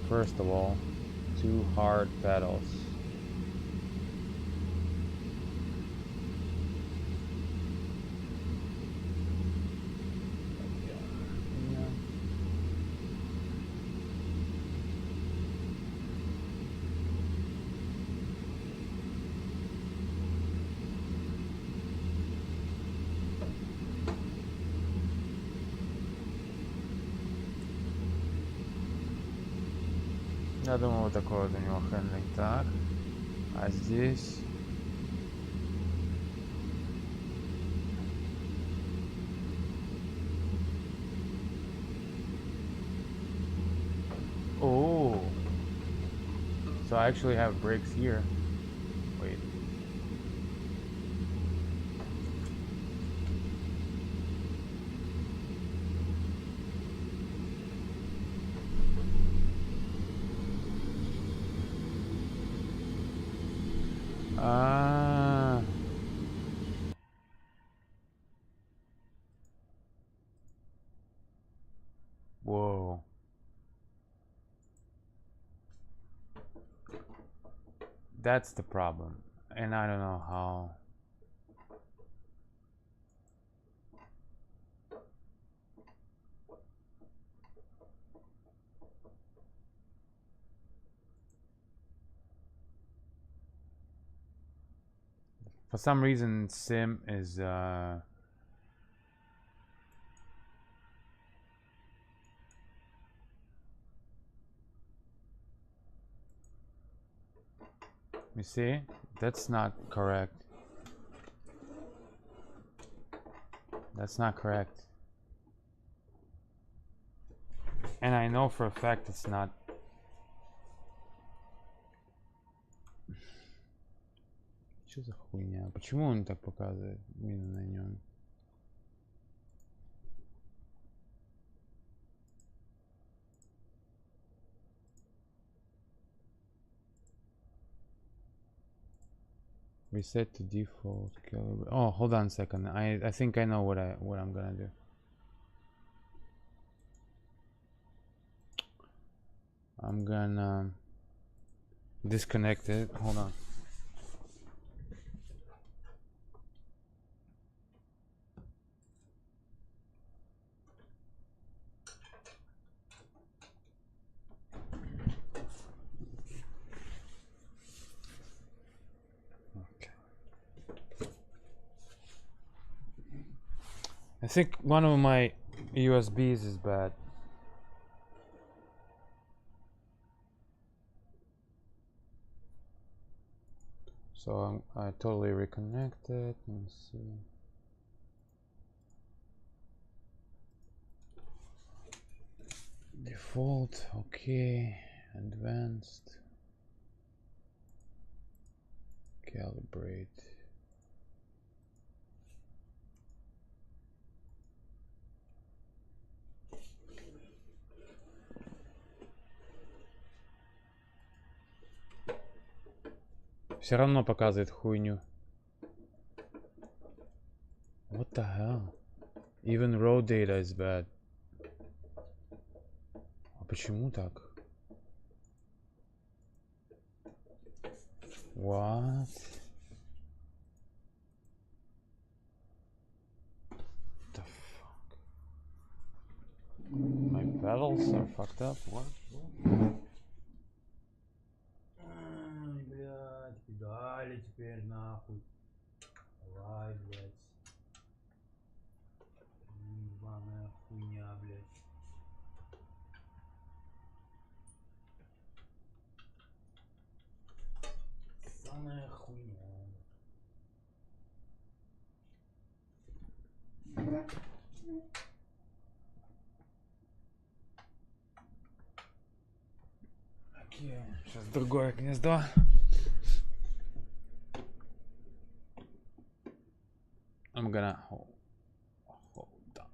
[SPEAKER 1] First of all, 2 hard pedals. Я думаю, вот такой вот у него хендлинг. Так. А здесь... Oh. So I actually have brakes here. Wait. That's the problem, and I don't know how. For some reason, sim is let me see. That's not correct. That's not correct. And I know for a fact it's not. Что за хуйня? Почему он так показывает? Мина на нем. Reset to default caliber. Oh, hold on a second. I think I know what I'm gonna do. I'm gonna disconnect it. Hold on. I think one of my USBs is bad. So I totally reconnected. Let's see. Default, okay. Advanced. Calibrate. Все равно показывает хуйню. What the hell? Even raw data is bad. А почему так? What? The fuck? My pedals are fucked up. What? Блядь, педали теперь нахуй. Давай, блядь. Ебаная хуйня, блядь. Самая хуйня. Окей, сейчас другое гнездо. I'm gonna hold on.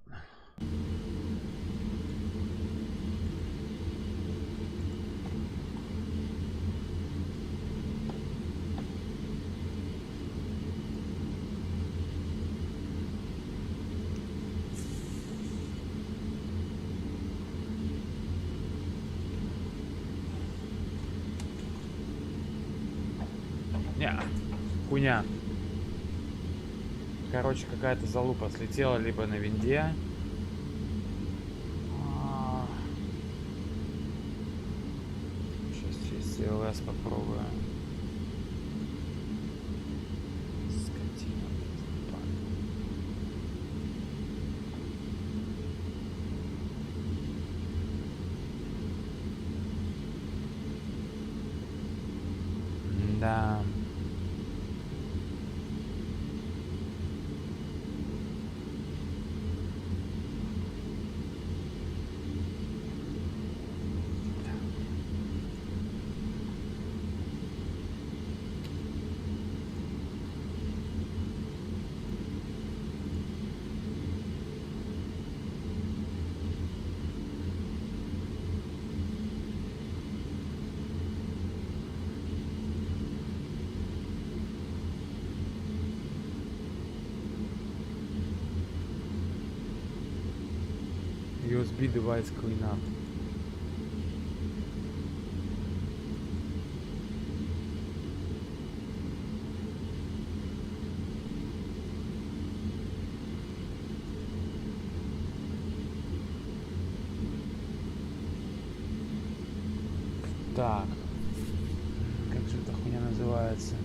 [SPEAKER 1] Не, хуйня. Короче, какая-то залупа слетела либо на винде. Сейчас через CLS попробую. Скотина. Да. USB device cleanup. Так. Как же эта хуйня называется?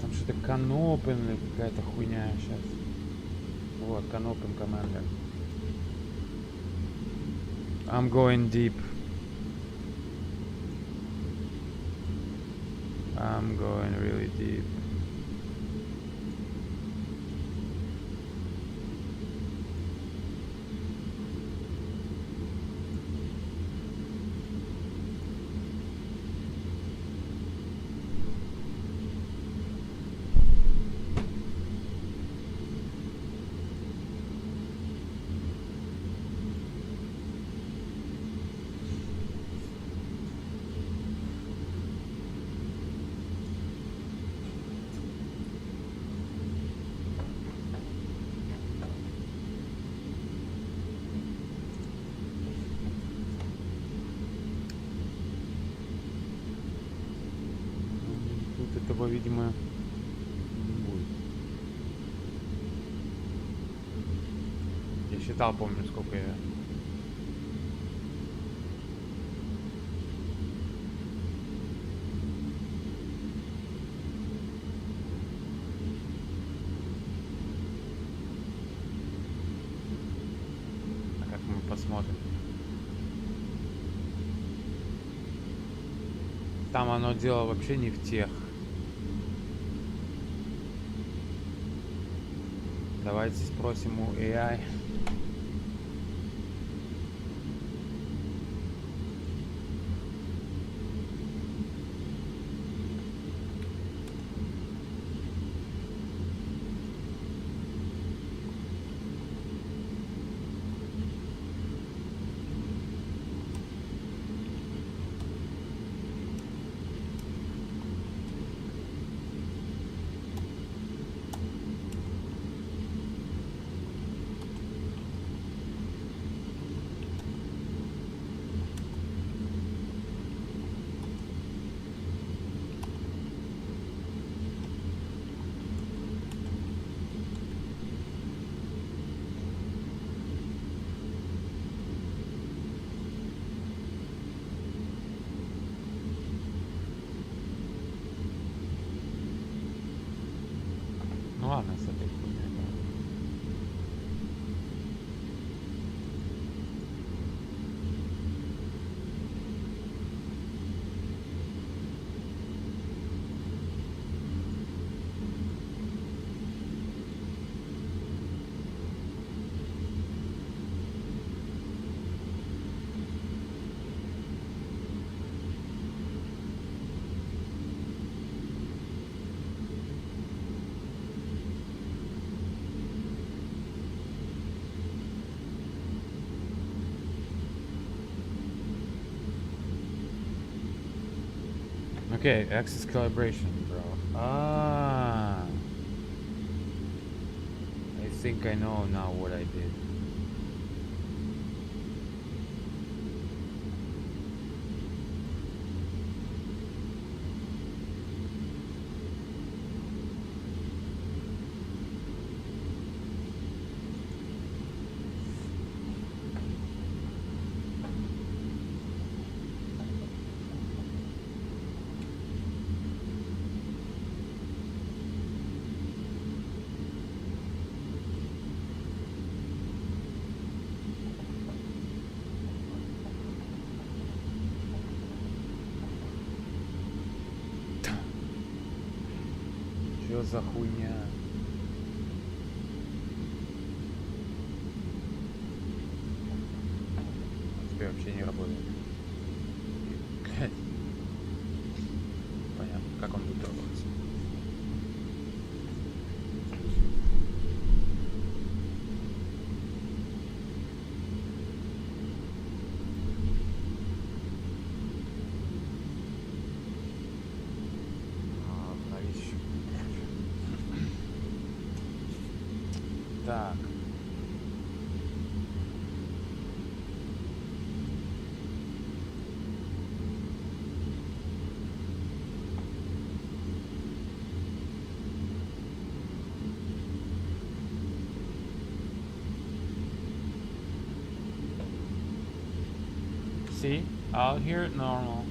[SPEAKER 1] Там что-то канопен или какая-то хуйня сейчас. Вот, канопен команда. I'm going deep. I'm going really deep. Тут этого, видимо, не будет. Я считал, помню, сколько я... А как мы посмотрим? Там оно дело вообще не в тех. Давайте спросим у AI. Ну ладно, с этой хуйней. Okay, axis calibration, bro. Ah, I think I know now what I did. Чё за хуйня? Теперь вообще не работает. Понятно, как он будет работать. Так. See? Out here, normal.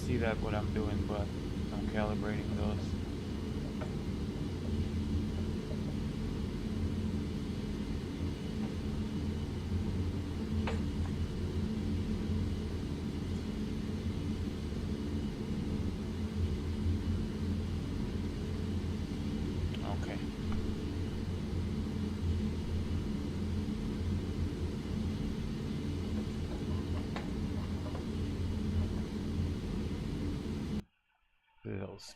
[SPEAKER 1] See that what I'm doing, but I'm calibrating those. Okay. Pedals.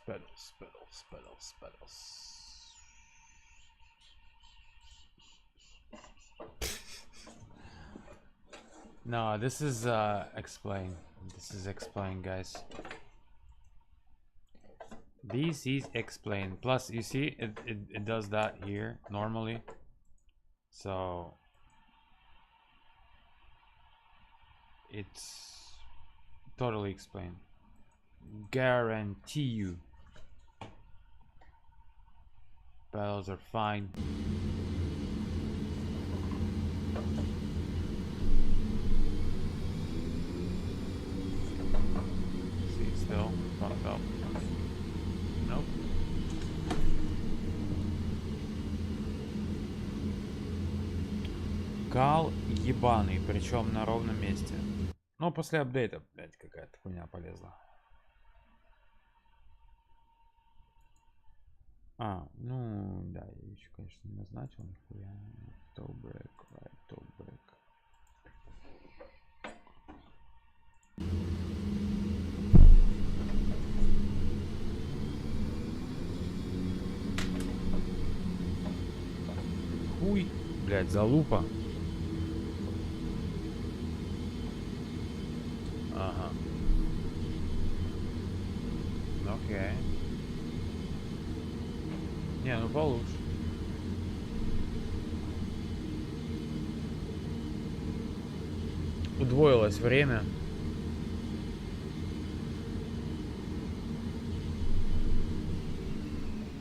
[SPEAKER 1] No, this is explain. This is explain, guys. This is explain. Plus, you see, it does that here normally. So it's totally explain. Guarantee you. Pedals are fine. See, still fucked up. Nope. Кал ебаный, причем на ровном месте. Но после апдейта, блядь, какая-то хуйня полезла. А, ну да, я еще, конечно, не назначил нихуя. Toe break, right, toe break. Хуй, блядь, залупа. Ага. Окей. Не, ну получше. Удвоилось время.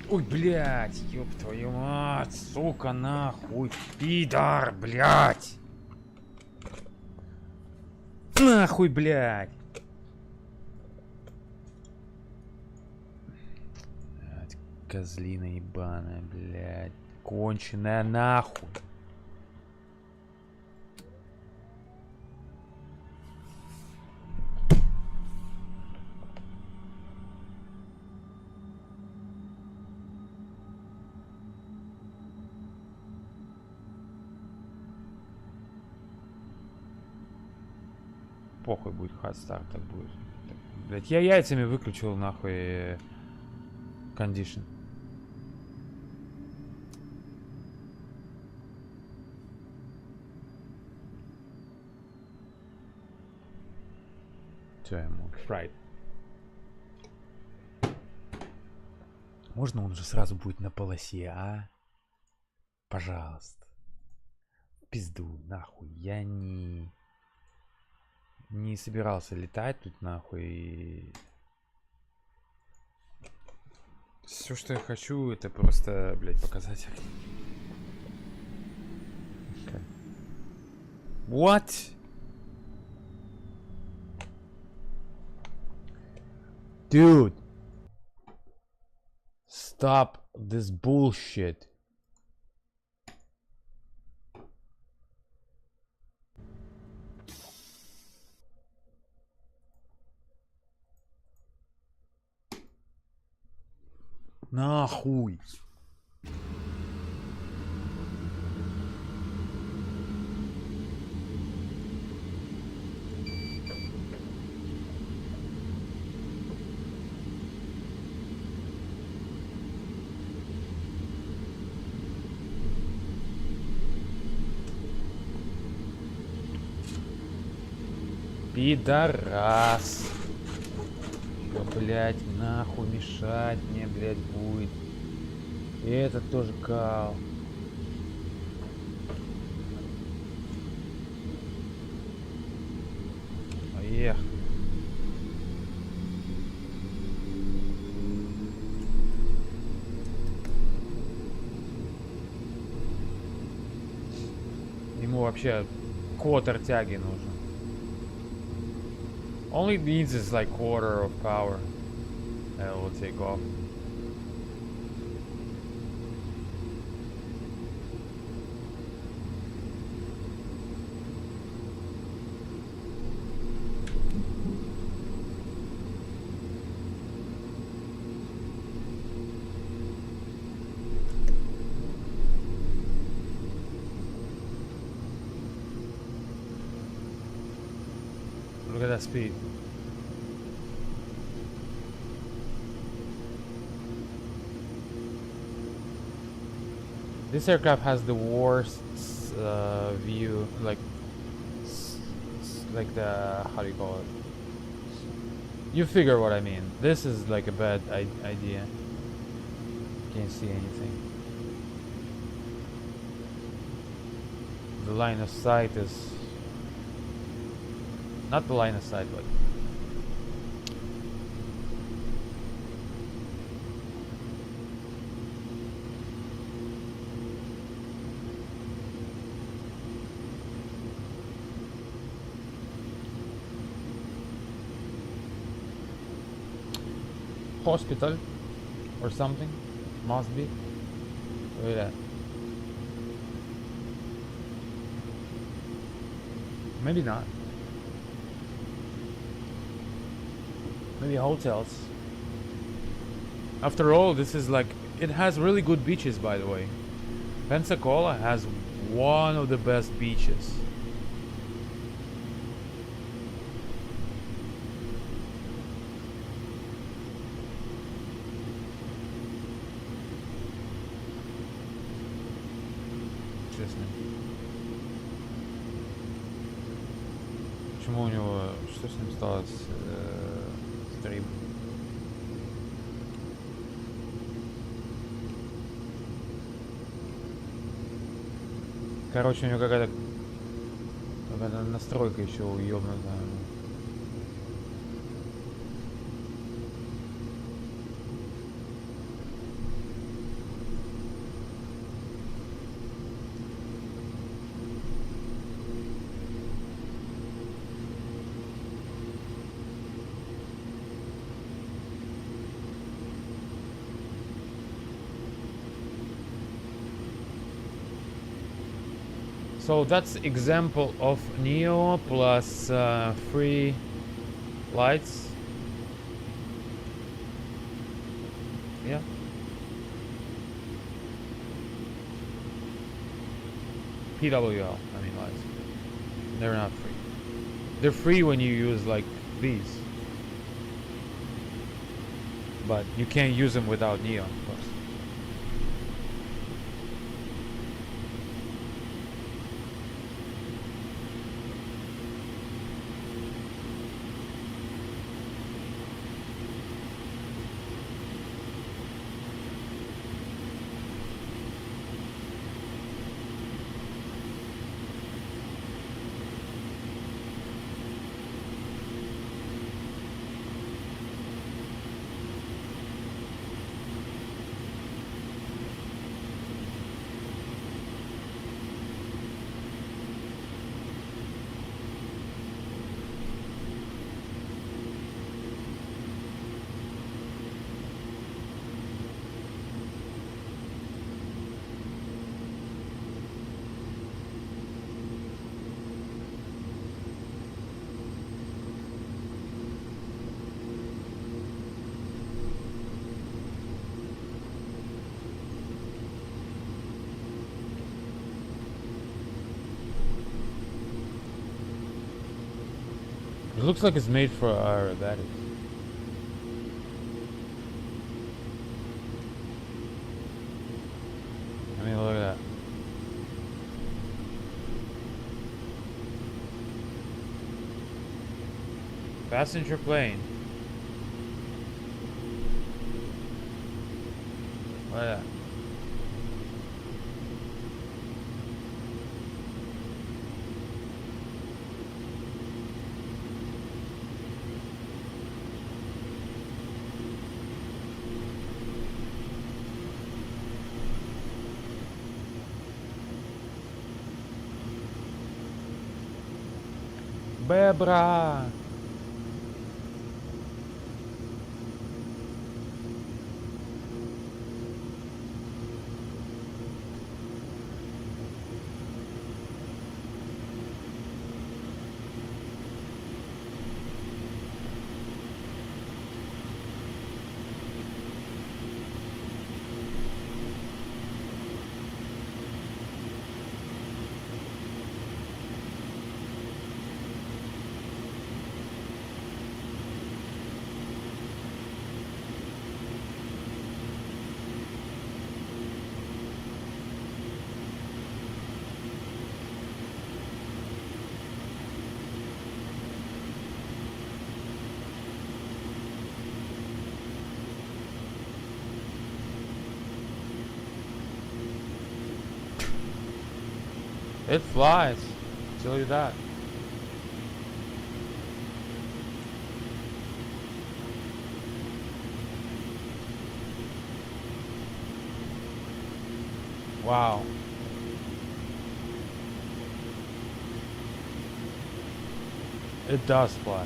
[SPEAKER 1] Ой, блядь, ёб твою мать, сука, нахуй, пидор, блядь. Нахуй, блядь. Блядь, козлина ебаная, блядь, конченая нахуй. Похуй будет, хат-старт так будет. Блять, я яйцами выключил нахуй кондишн. Все, ему фрайд. Можно он же сразу будет на полосе, а? Пожалуйста. Пизду, нахуй. Я не собирался летать тут нахуй. Все, что я хочу, это просто, блядь, показать. Okay. What? Dude. Stop this bullshit. Нахуй. Пидорас. Да, блять, нахуй мешать мне, блять, будет. И этот тоже кал. Поехали. Ему вообще квотер тяги нужен. All it needs is like quarter of power. And it will take off. Look at that speed. This aircraft has the worst view, like the, how do you call it? You figure what I mean. This is like a bad idea. Can't see anything. The line of sight is not the line of sight, but hospital or something. Must be. Look at that. Maybe not. Maybe hotels. After all, this is like, it has really good beaches, by the way. Pensacola has one of the best beaches. Честно. Почему у него, что с ним стало с стрим? Короче, у него какая-то настройка еще уёбнутая. So that's example of Neo plus free lights. Yeah. PWL, I mean lights. They're not free. They're free when you use like these. But you can't use them without Neo, of course. It looks like it's made for aerobatics. I mean, look at that. Passenger plane. What? Bebra! It flies. Tell you that. Wow. It does fly.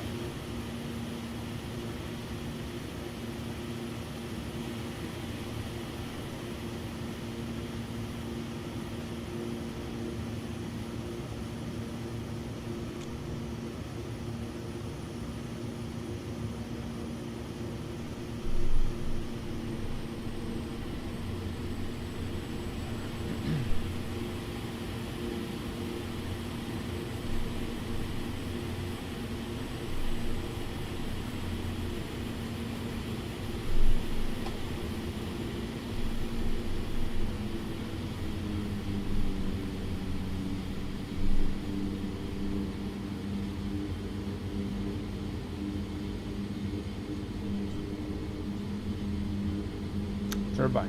[SPEAKER 1] Turbine.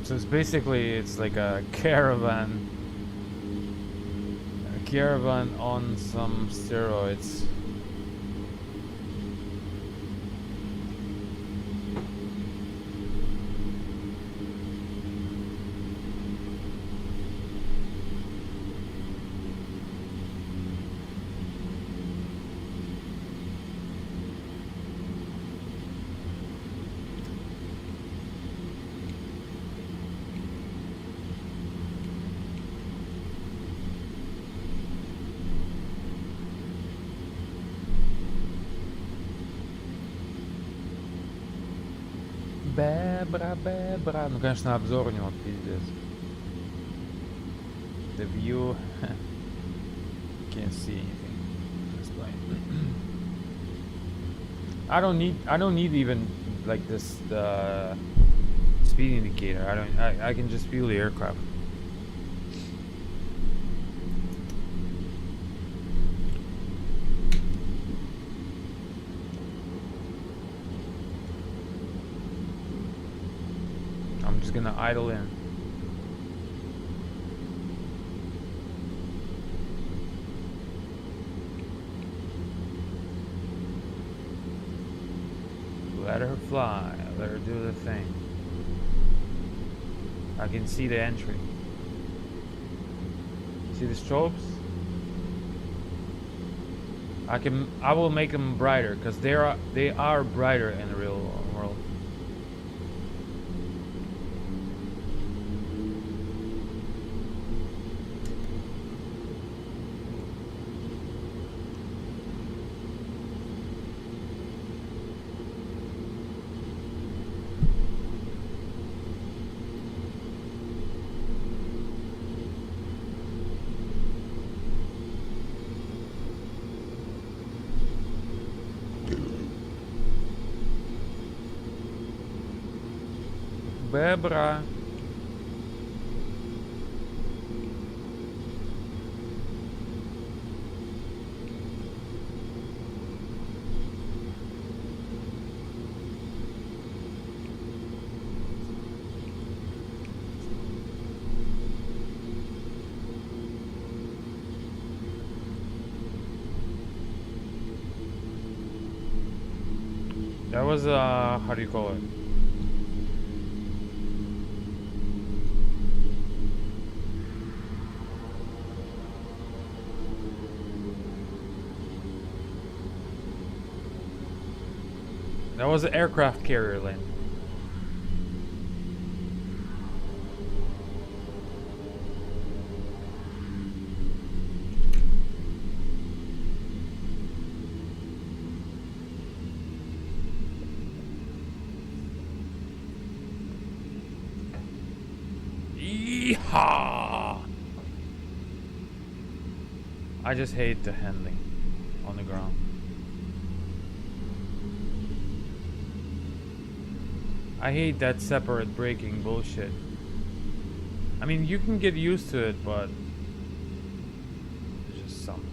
[SPEAKER 1] So it's basically, it's like a caravan on some steroids. Бебра. Ну, конечно, обзор у него пиздец. The view. Can't see anything. That's fine. I don't need even like this the speed indicator. I can just feel the aircraft. I'm just gonna idle in. Let her fly, let her do the thing. I can see the entry. See the strobes? I will make them brighter because they are brighter in the real world. Bebra. That was how do you call it? That was an aircraft carrier lane. Yeehaw! I just hate the handling on the ground. I hate that separate braking bullshit. I mean, you can get used to it, but it's just something.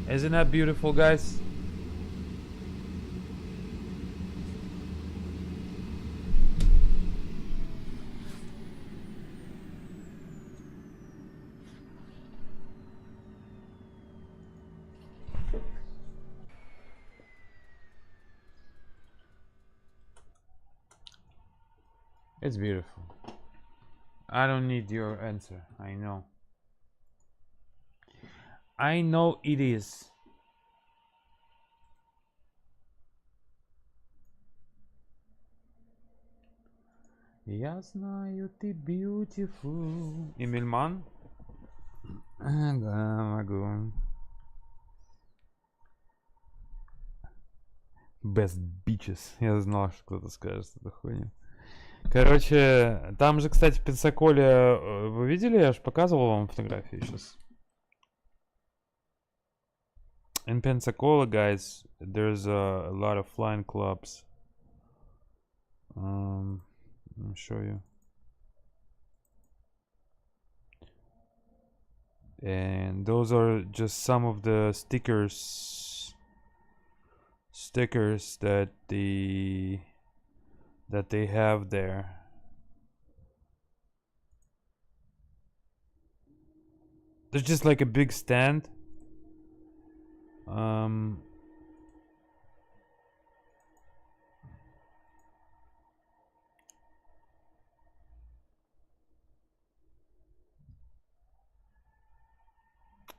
[SPEAKER 1] Isn't that beautiful, guys? It's beautiful. I don't need your answer. I know. I know it is. Я знаю, ты beautiful. Эмильман? Да, могу. Best bitches. Я знал, что кто-то скажет эту хуйню. Короче, там же, кстати, в Пенсаколе, вы видели? Я же показывал вам фотографии сейчас. In Pensacola, guys, there's a lot of flying clubs. Let me show you. And those are just some of the stickers that they have there. There's just like a big stand.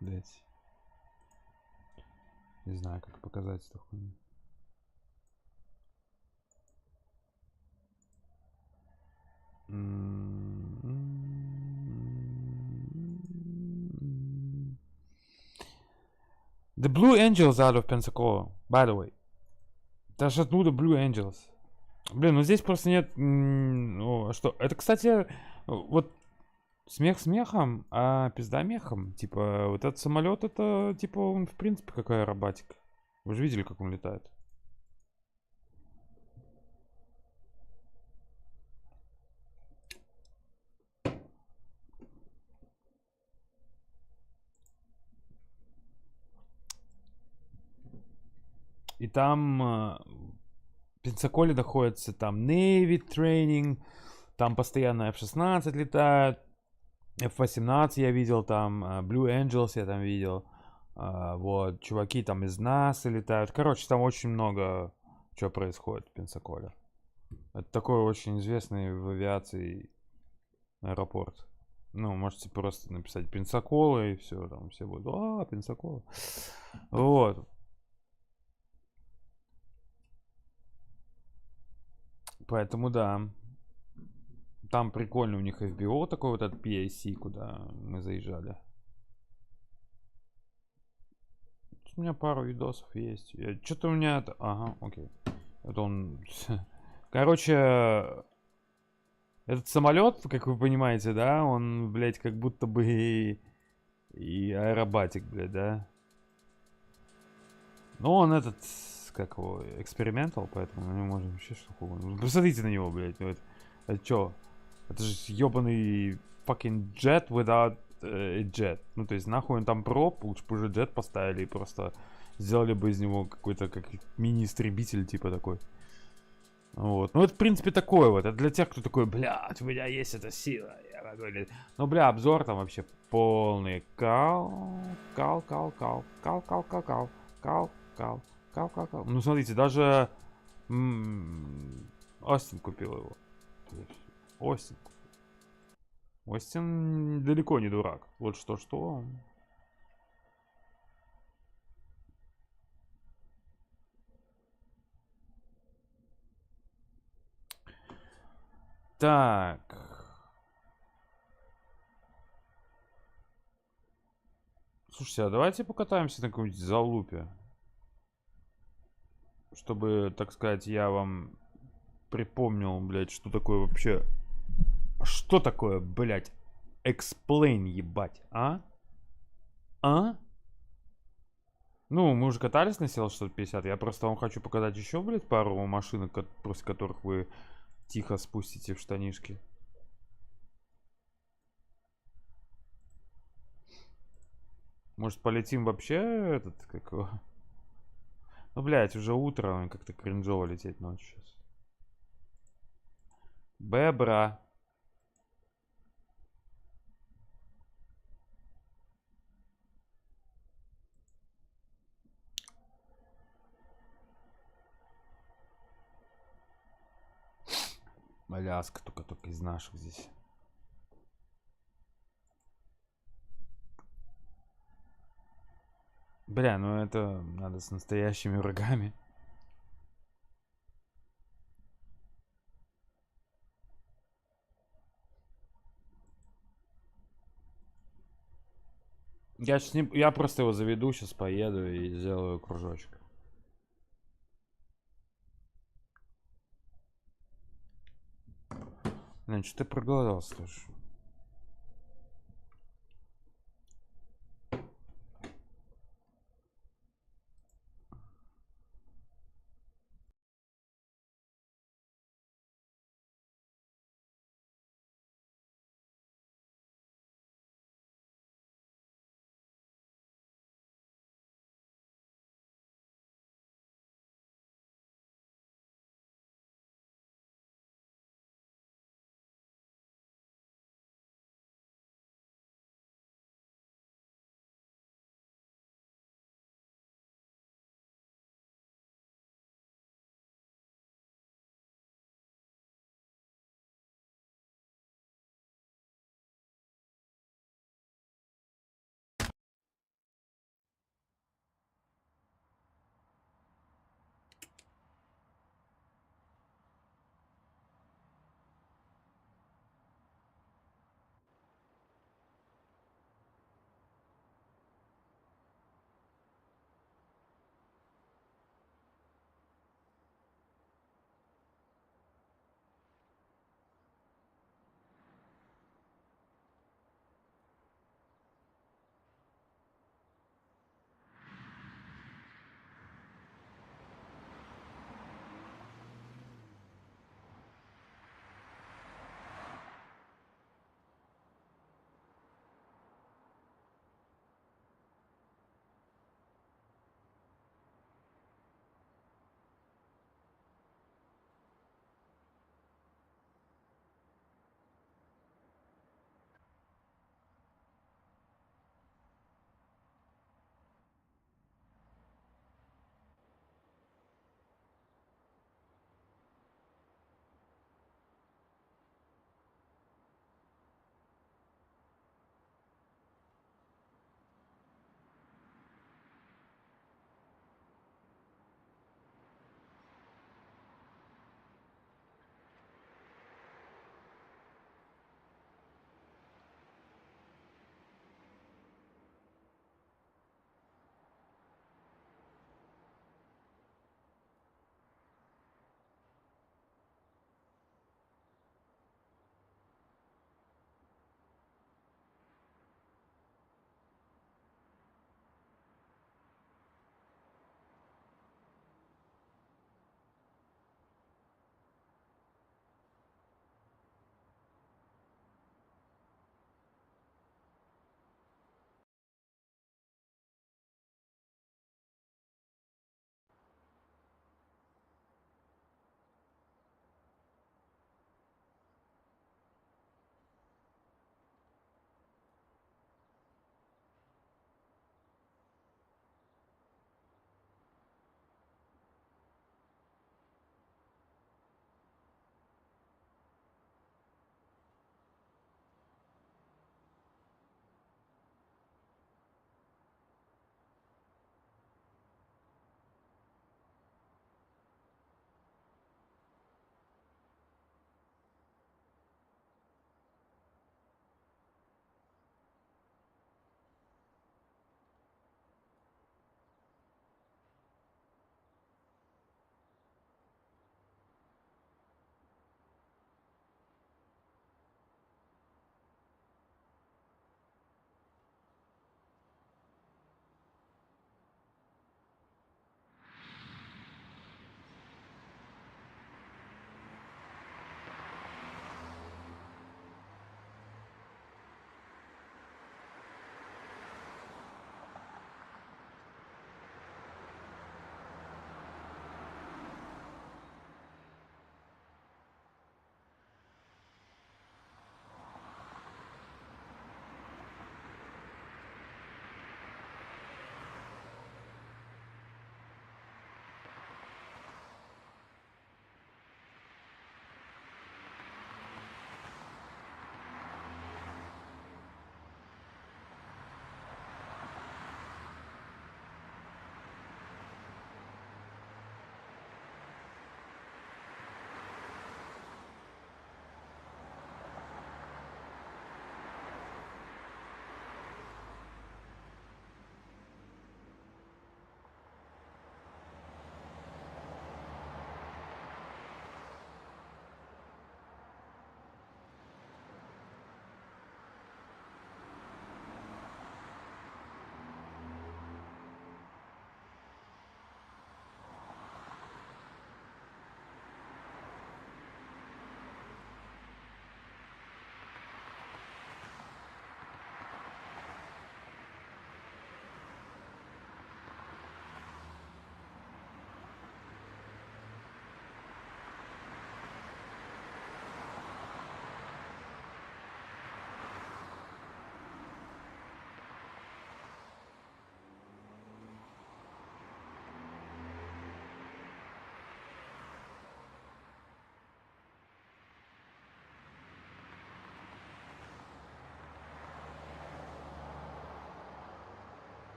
[SPEAKER 1] Блять. Не знаю, как показать эту хуйню. The Blue Angels out of Pensacola, by the way. Даже оттуда Blue Angels. Блин, ну здесь просто нет... Ну, что? Это, кстати, вот смех смехом, а пизда мехом. Типа, вот этот самолет, это, типа, он, в принципе, какая аэробатика. Вы же видели, как он летает. И там в Пенсаколе находится там Navy Training, там постоянно F-16 летают, F-18 я видел там, Blue Angels я там видел, вот, чуваки там из НАСА летают. Короче, там очень много чего происходит в Пенсаколе. Это такой очень известный в авиации аэропорт. Ну, можете просто написать Пенсакола и все, там все будут, Пенсакола. Вот. Поэтому да. Там прикольно у них FBO такой вот от PIC, куда мы заезжали. У меня пару видосов есть. Что-то у меня... Ага, окей. Это он... Короче, этот самолет, как вы понимаете, да, он, блядь, как будто бы и аэробатик, блядь, да. Но он этот... как его, экспериментал, поэтому мы не можем вообще что угодно. Посмотрите на него, блядь. Это чё? Это же ёбаный fucking jet without jet. Ну, то есть, нахуй он там проб, лучше бы уже джет поставили и просто сделали бы из него какой-то как мини-истребитель, типа такой. Вот. Ну, это, в принципе, такое вот. Это для тех, кто такой, блядь, у меня есть эта сила. Я блин. Ну, бля, обзор там вообще полный. Кал. Ну, смотрите, даже Остин купил его. Остин. Остин далеко не дурак. Вот что-что. Так. Слушайте, а давайте покатаемся на какой-нибудь залупе. Чтобы, так сказать, я вам припомнил, блядь, что такое вообще... Что такое, блядь, explain, ебать, а? А? Ну, мы уже катались на Сел 650. Я просто вам хочу показать еще, блядь, пару машинок, после которых вы тихо спустите в штанишки. Может, полетим вообще этот, как его? Ну, блядь, уже утро, как-то кринжово лететь ночью сейчас. Бебра. Аляска только из наших здесь. Бля, ну это надо с настоящими врагами. Я сейчас не... Я просто его заведу, сейчас поеду и сделаю кружочек. Блин, что ты проголодался тоже?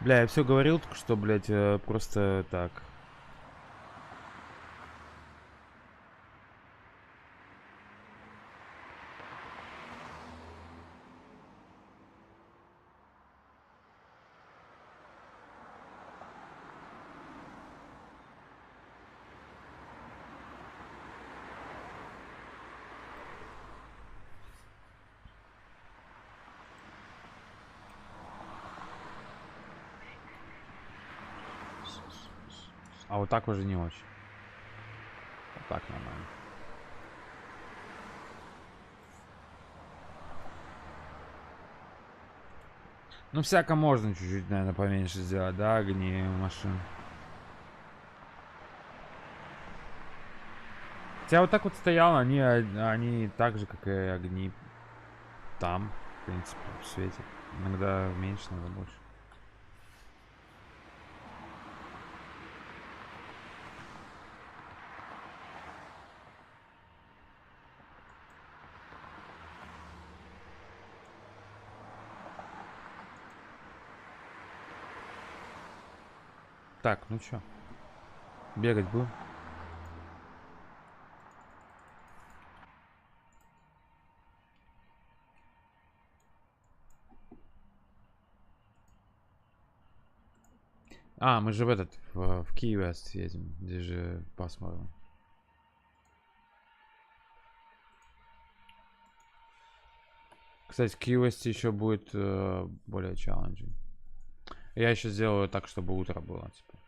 [SPEAKER 1] Бля, я все говорил, только что, блядь, просто так. А вот так уже не очень. Вот так нормально. Ну, всяко можно чуть-чуть, наверное, поменьше сделать, да, огни машин. Хотя вот так вот стоял, они так же, как и огни там, в принципе, в свете. Иногда меньше, иногда больше. Так, ну чё? Бегать будем? А, мы же в Киеве съедем, где же посмотрим. Кстати, QST еще будет более challenging. Я еще сделаю так, чтобы утро было, типа.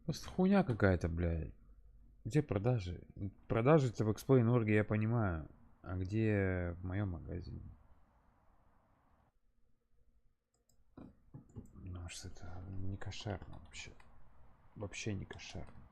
[SPEAKER 1] Просто хуйня какая-то, блядь. Где продажи? Продажи-то в Explain Org я понимаю. А где в моем магазине? Ну, что это не кошерно вообще. Вообще не кошерно.